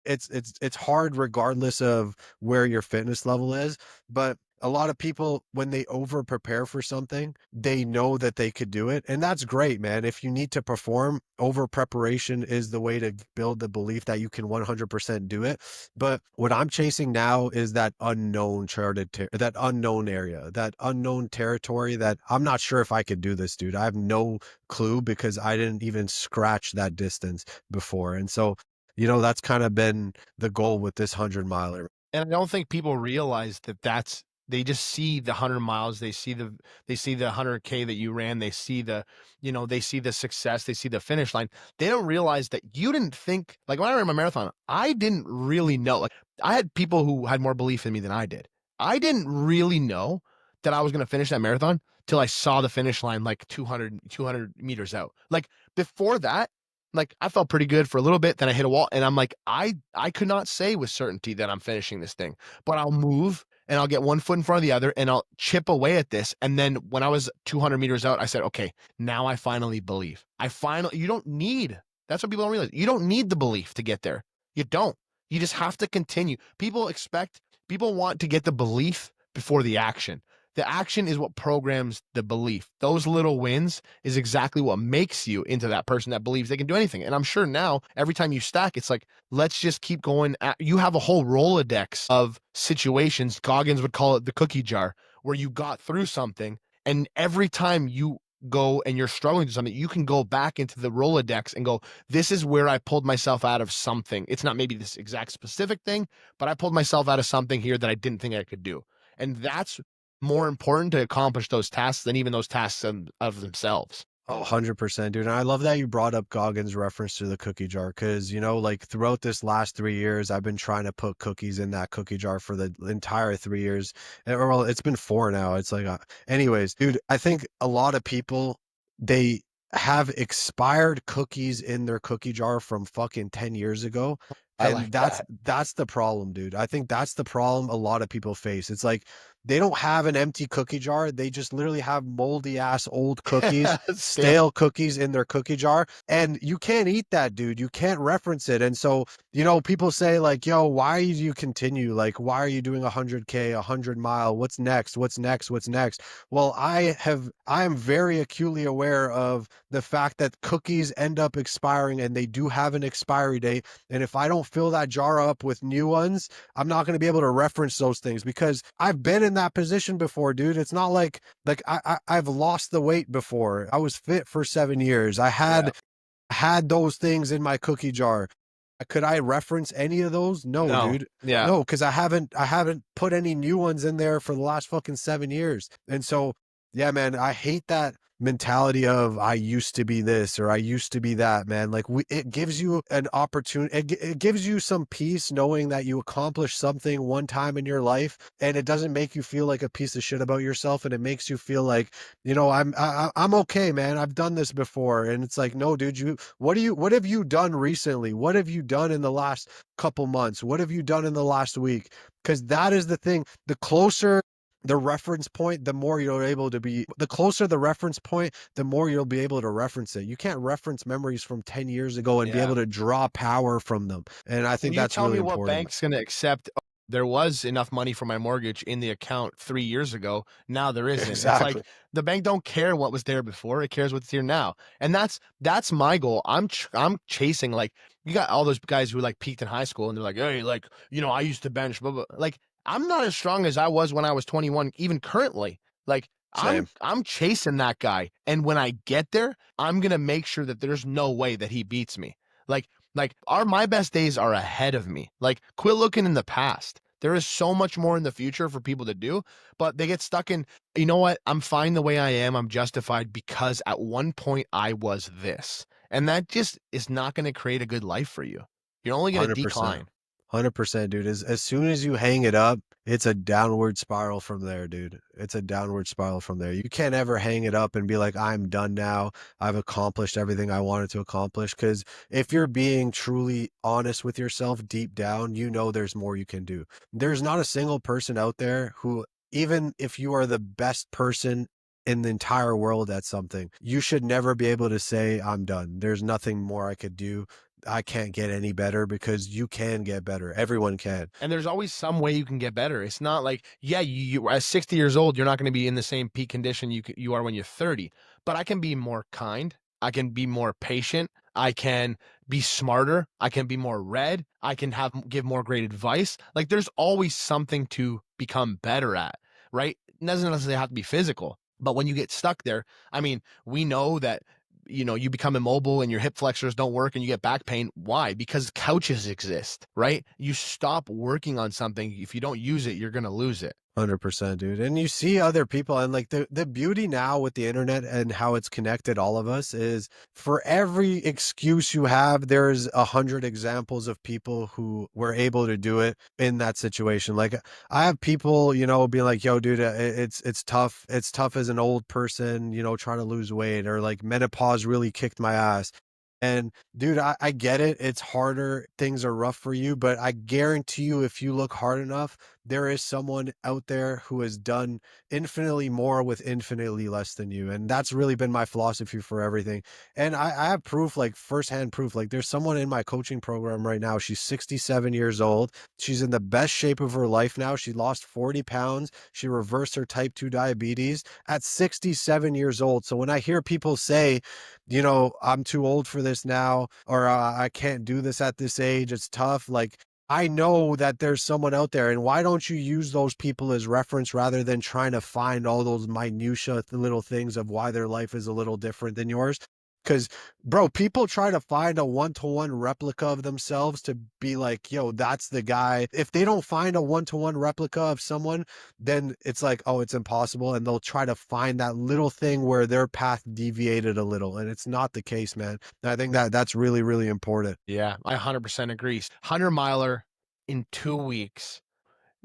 it's hard regardless of where your fitness level is. But a lot of people, when they over prepare for something, they know that they could do it. And that's great, man. If you need to perform, over preparation is the way to build the belief that you can 100% do it. But what I'm chasing now is that unknown that unknown area, that unknown territory that I'm not sure if I could do this, dude. I have no clue because I didn't even scratch that distance before. And so that's kind of been the goal with this 100-miler. And I don't think people realize that they just see the 100 miles, they see the 100K that you ran, they see they see the success, they see the finish line. They don't realize that you didn't think, like when I ran my marathon, I didn't really know. Like I had people who had more belief in me than I did. I didn't really know that I was going to finish that marathon till I saw the finish line like 200 meters out. Like before that, like I felt pretty good for a little bit, then I hit a wall and I'm like, I could not say with certainty that I'm finishing this thing, but I'll move and I'll get one foot in front of the other and I'll chip away at this. And then when I was 200 meters out, I said, okay, now I finally believe. You don't need, that's what people don't realize. You don't need the belief to get there. You don't. You just have to continue. People want to get the belief before the action. The action is what programs the belief. Those little wins is exactly what makes you into that person that believes they can do anything. And I'm sure now, every time you stack, it's like, let's just keep going. You have a whole Rolodex of situations. Goggins would call it the cookie jar, where you got through something. And every time you go and you're struggling to something, you can go back into the Rolodex and go, this is where I pulled myself out of something. It's not maybe this exact specific thing, but I pulled myself out of something here that I didn't think I could do. And that's more important to accomplish those tasks than even those tasks of themselves. Oh, 100%, dude. And I love that you brought up Goggins' reference to the cookie jar because, like throughout this last 3 years, I've been trying to put cookies in that cookie jar for the entire 3 years. Or, well, it's been four now. It's like, anyways, dude, I think a lot of people, they have expired cookies in their cookie jar from fucking 10 years ago. I And like that's that. that's the problem, dude. I think that's the problem a lot of people face. It's like they don't have an empty cookie jar. They just literally have moldy ass old cookies, Stale. stale cookies in their cookie jar. And you can't eat that, dude. You can't reference it. And so, people say like, yo, why do you continue? Like, why are you doing 100K, 100-mile? What's next? What's next? What's next? Well, I am very acutely aware of the fact that cookies end up expiring and they do have an expiry date. And if I don't fill that jar up with new ones, I'm not going to be able to reference those things because I've been in that position before, dude. It's not like I've lost the weight before. I was fit for 7 years. I Yeah. had those things in my cookie jar. Could I reference any of those? No, No. dude. Yeah. No, because I haven't put any new ones in there for the last fucking 7 years. And so, yeah, man, I hate that mentality of I used to be this or I used to be that, man. Like it gives you an opportunity. It gives you some peace knowing that you accomplished something one time in your life, and it doesn't make you feel like a piece of shit about yourself, and it makes you feel like, I'm okay, man. I've done this before. And it's like, no, dude, what have you done recently? What have you done in the last couple months? What have you done in the last week? Because that is the thing. The closer the reference point, the closer the reference point, the more you'll be able to reference it. You can't reference memories from 10 years ago and be Yeah. able to draw power from them. And I Can think you that's tell really me what important. bank's going to accept there was enough money for my mortgage in the account 3 years ago. Now there isn't. It's like Exactly. the bank don't care what was there before. It cares what's here now. And that's my goal. I'm chasing, like, you got all those guys who like peaked in high school and they're like, "Hey, like, I used to bench blah, blah." Like, I'm not as strong as I was when I was 21 even currently. Like, I'm Same. I'm chasing that guy. And when I get there, I'm going to make sure that there's no way that he beats me. Like my best days are ahead of me. Like, quit looking in the past. There is so much more in the future for people to do, but they get stuck in, you know what? I'm fine the way I am. I'm justified because at one point I was this. And that just is not going to create a good life for you. You're only going to 100%. decline. 100%, dude. As soon as you hang it up, it's a downward spiral from there, dude. It's a downward spiral from there. You can't ever hang it up and be like, I'm done now. I've accomplished everything I wanted to accomplish. Because if you're being truly honest with yourself deep down, you know there's more you can do. There's not a single person out there who, even if you are the best person in the entire world at something, you should never be able to say, I'm done. There's nothing more I could do. I can't get any better, because you can get better. Everyone can. And there's always some way you can get better. It's not like, yeah, you at 60 years old, you're not going to be in the same peak condition you are when you're 30. But I can be more kind. I can be more patient. I can be smarter. I can be more read. I can give more great advice. Like, there's always something to become better at, right? It doesn't necessarily have to be physical. But when you get stuck there, I mean, we know that you become immobile and your hip flexors don't work and you get back pain. Why? Because couches exist, right? You stop working on something. If you don't use it, you're going to lose it. 100%, dude. And you see other people, and like the beauty now with the internet and how it's connected all of us is, for every excuse you have, there's 100 examples of people who were able to do it in that situation. Like, I have people, being like, yo, dude, it's tough. It's tough as an old person, trying to lose weight, or like menopause really kicked my ass. And dude, I get it. It's harder. Things are rough for you, but I guarantee you, if you look hard enough, there is someone out there who has done infinitely more with infinitely less than you. And that's really been my philosophy for everything. And I have proof, like firsthand proof. Like, there's someone in my coaching program right now. She's 67 years old. She's in the best shape of her life now. She lost 40 pounds. She reversed her type 2 diabetes at 67 years old. So when I hear people say, I'm too old for this now, or I can't do this at this age, it's tough. Like, I know that there's someone out there, and why don't you use those people as reference rather than trying to find all those minutia little things of why their life is a little different than yours? Because, bro, people try to find a one-to-one replica of themselves to be like, yo, that's the guy. If they don't find a one-to-one replica of someone, then it's like, oh, it's impossible. And they'll try to find that little thing where their path deviated a little. And it's not the case, man. And I think that that's really, really important. Yeah, I 100% agree. 100 miler in 2 weeks.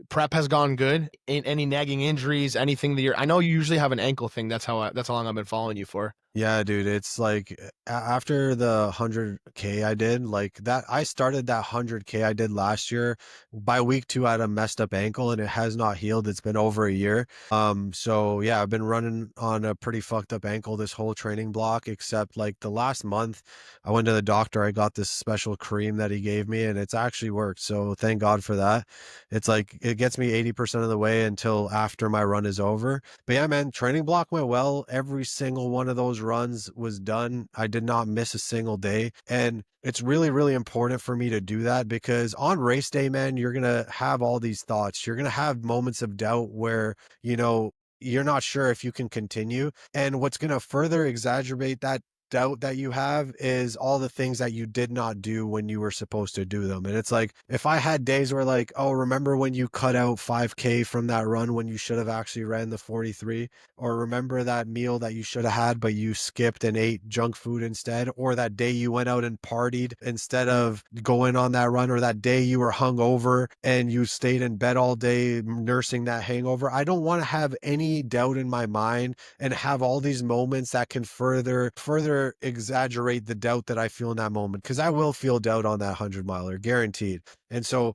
Prep has gone good. Ain't any nagging injuries, anything that I know you usually have an ankle thing. That's how long I've been following you for. Yeah, dude, it's like after the 100K I did, like that, I started that 100K I did last year. By week 2, I had a messed up ankle and it has not healed. It's been over a year. So yeah, I've been running on a pretty fucked up ankle this whole training block, except like the last month, I went to the doctor. I got this special cream that he gave me and it's actually worked. So thank God for that. It's like it gets me 80% of the way until after my run is over. But yeah, man, training block went well. Every single one of those runs was done. I did not miss a single day. And it's really, really important for me to do that, because on race day, man, you're going to have all these thoughts. You're going to have moments of doubt where, you're not sure if you can continue. And what's going to further exacerbate that doubt that you have is all the things that you did not do when you were supposed to do them. And it's like, if I had days where like, oh, remember when you cut out 5K from that run when you should have actually ran the 43, or remember that meal that you should have had but you skipped and ate junk food instead, or that day you went out and partied instead of going on that run, or that day you were hungover and you stayed in bed all day nursing that hangover. I don't want to have any doubt in my mind and have all these moments that can further exaggerate the doubt that I feel in that moment, because I will feel doubt on that 100 miler, guaranteed. And so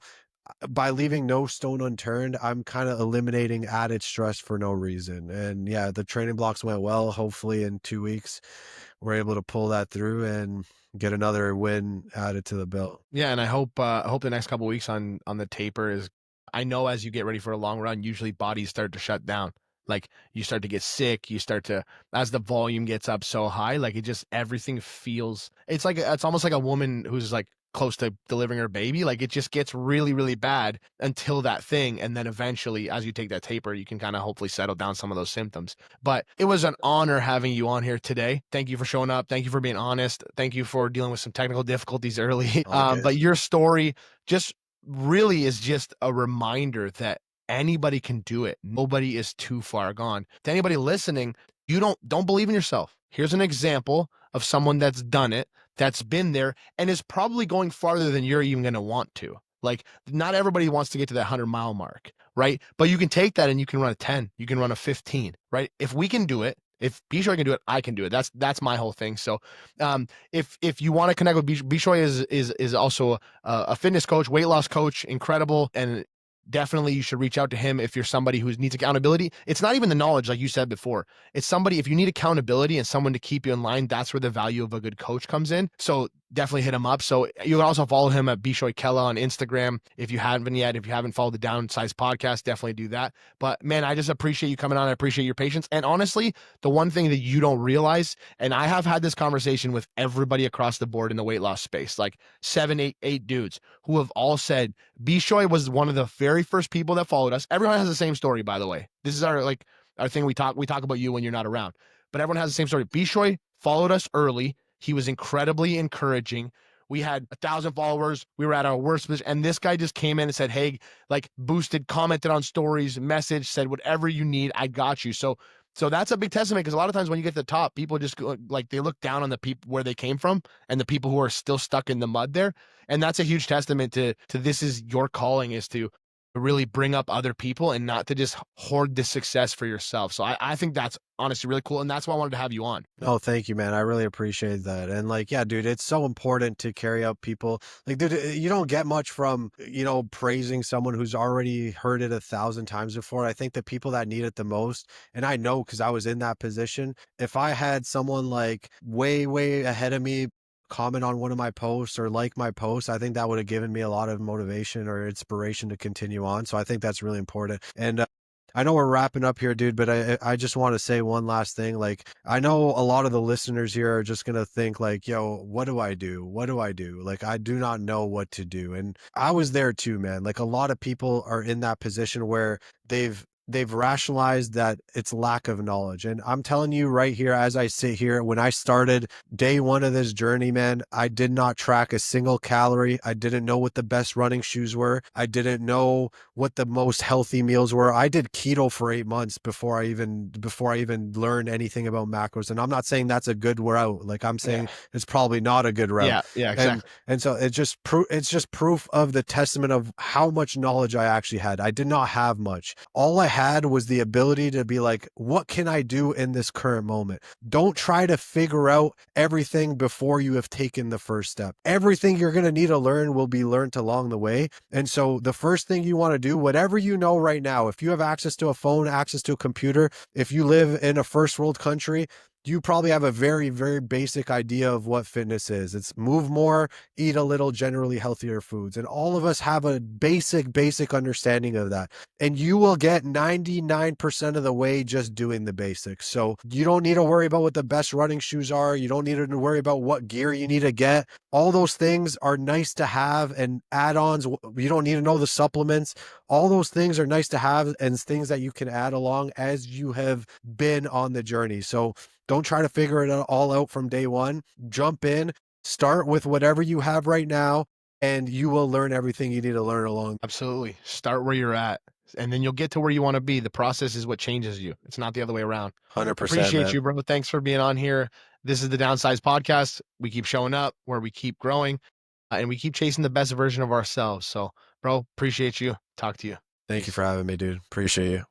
by leaving no stone unturned, I'm kind of eliminating added stress for no reason. And yeah, the training blocks went well. Hopefully in 2 weeks we're able to pull that through and get another win added to the belt. Yeah, and I hope the next couple weeks on the taper is I know as you get ready for a long run, usually bodies start to shut down. Like you start to get sick, you start to, as the volume gets up so high, like it just, everything feels, it's like, it's almost like a woman who's like close to delivering her baby. Like it just gets really, really bad until that thing. And then eventually, as you take that taper, you can kind of hopefully settle down some of those symptoms. But it was an honor having you on here today. Thank you for showing up. Thank you for being honest. Thank you for dealing with some technical difficulties early. All good. But your story just really is just a reminder that anybody can do it. Nobody is too far gone. To anybody listening, you don't believe in yourself. Here's an example of someone that's done it, that's been there, and is probably going farther than you're even going to want to. Like, not everybody wants to get to that 100-mile mark, right? But you can take that and you can run a 10, you can run a 15, right? If we can do it, if Bishoi can do it, I can do it. That's my whole thing. So, if you want to connect with Bishoi, is also a fitness coach, weight loss coach, incredible, and definitely you should reach out to him if you're somebody who needs accountability. It's not even the knowledge, like you said before. It's somebody, if you need accountability and someone to keep you in line, that's where the value of a good coach comes in. So definitely hit him up. So you can also follow him at Bishoi Khella on Instagram if you haven't yet. If you haven't followed the Downsize podcast, definitely do that. But man, I just appreciate you coming on. I appreciate your patience. And honestly, the one thing that you don't realize, and I have had this conversation with everybody across the board in the weight loss space, like 7, 8 dudes who have all said, Bishoi was one of the very first people that followed us. Everyone has the same story, by the way. This is our thing. We talk about you when you're not around, but everyone has the same story. Bishoi followed us early. He was incredibly encouraging. We had 1,000 followers. We were at our worst position. And this guy just came in and said, hey, like boosted, commented on stories, message, said, whatever you need, I got you. So that's a big testament, because a lot of times when you get to the top, people just go, like, they look down on the people where they came from and the people who are still stuck in the mud there. And that's a huge testament to this is your calling, is to really bring up other people and not to just hoard the success for yourself. So I think that's honestly really cool. And that's why I wanted to have you on. Oh, thank you, man. I really appreciate that. And like, yeah, dude, it's so important to carry out people. Like, dude, you don't get much from, praising someone who's already heard it 1,000 times before. I think the people that need it the most, and I know because I was in that position, if I had someone like way, way ahead of me comment on one of my posts or like my posts, I think that would have given me a lot of motivation or inspiration to continue on. So I think that's really important. And I know we're wrapping up here, dude, but I just want to say one last thing. Like, I know a lot of the listeners here are just going to think like, yo, what do I do? What do I do? Like, I do not know what to do. And I was there too, man. Like, a lot of people are in that position where they've rationalized that it's lack of knowledge. And I'm telling you right here, as I sit here, when I started day one of this journey, man, I did not track a single calorie. I didn't know what the best running shoes were. I didn't know what the most healthy meals were. I did keto for 8 months before I even learned anything about macros. And I'm not saying that's a good route. Like, I'm saying it's probably not a good route. Yeah, exactly. And so it's just proof of the testament of how much knowledge I actually had. I did not have much. All I had was the ability to be like, what can I do in this current moment? Don't try to figure out everything before you have taken the first step. Everything you're going to need to learn will be learned along the way. And so the first thing you want to do, whatever you know right now, if you have access to a phone, access to a computer, if you live in a first world country, you probably have a very, very basic idea of what fitness is. It's move more, eat a little, generally healthier foods. And all of us have a basic understanding of that. And you will get 99% of the way just doing the basics. So you don't need to worry about what the best running shoes are. You don't need to worry about what gear you need to get. All those things are nice to have and add-ons. You don't need to know the supplements. All those things are nice to have and things that you can add along as you have been on the journey. So don't try to figure it all out from day one. Jump in, start with whatever you have right now, and you will learn everything you need to learn along. Absolutely. Start where you're at, and then you'll get to where you want to be. The process is what changes you. It's not the other way around. 100%. Appreciate man. you, bro. Thanks for being on here. This is the Downsize podcast. We keep showing up, where we keep growing, and we keep chasing the best version of ourselves. So, bro, appreciate you. Talk to you. Thank you for having me, dude. Appreciate you.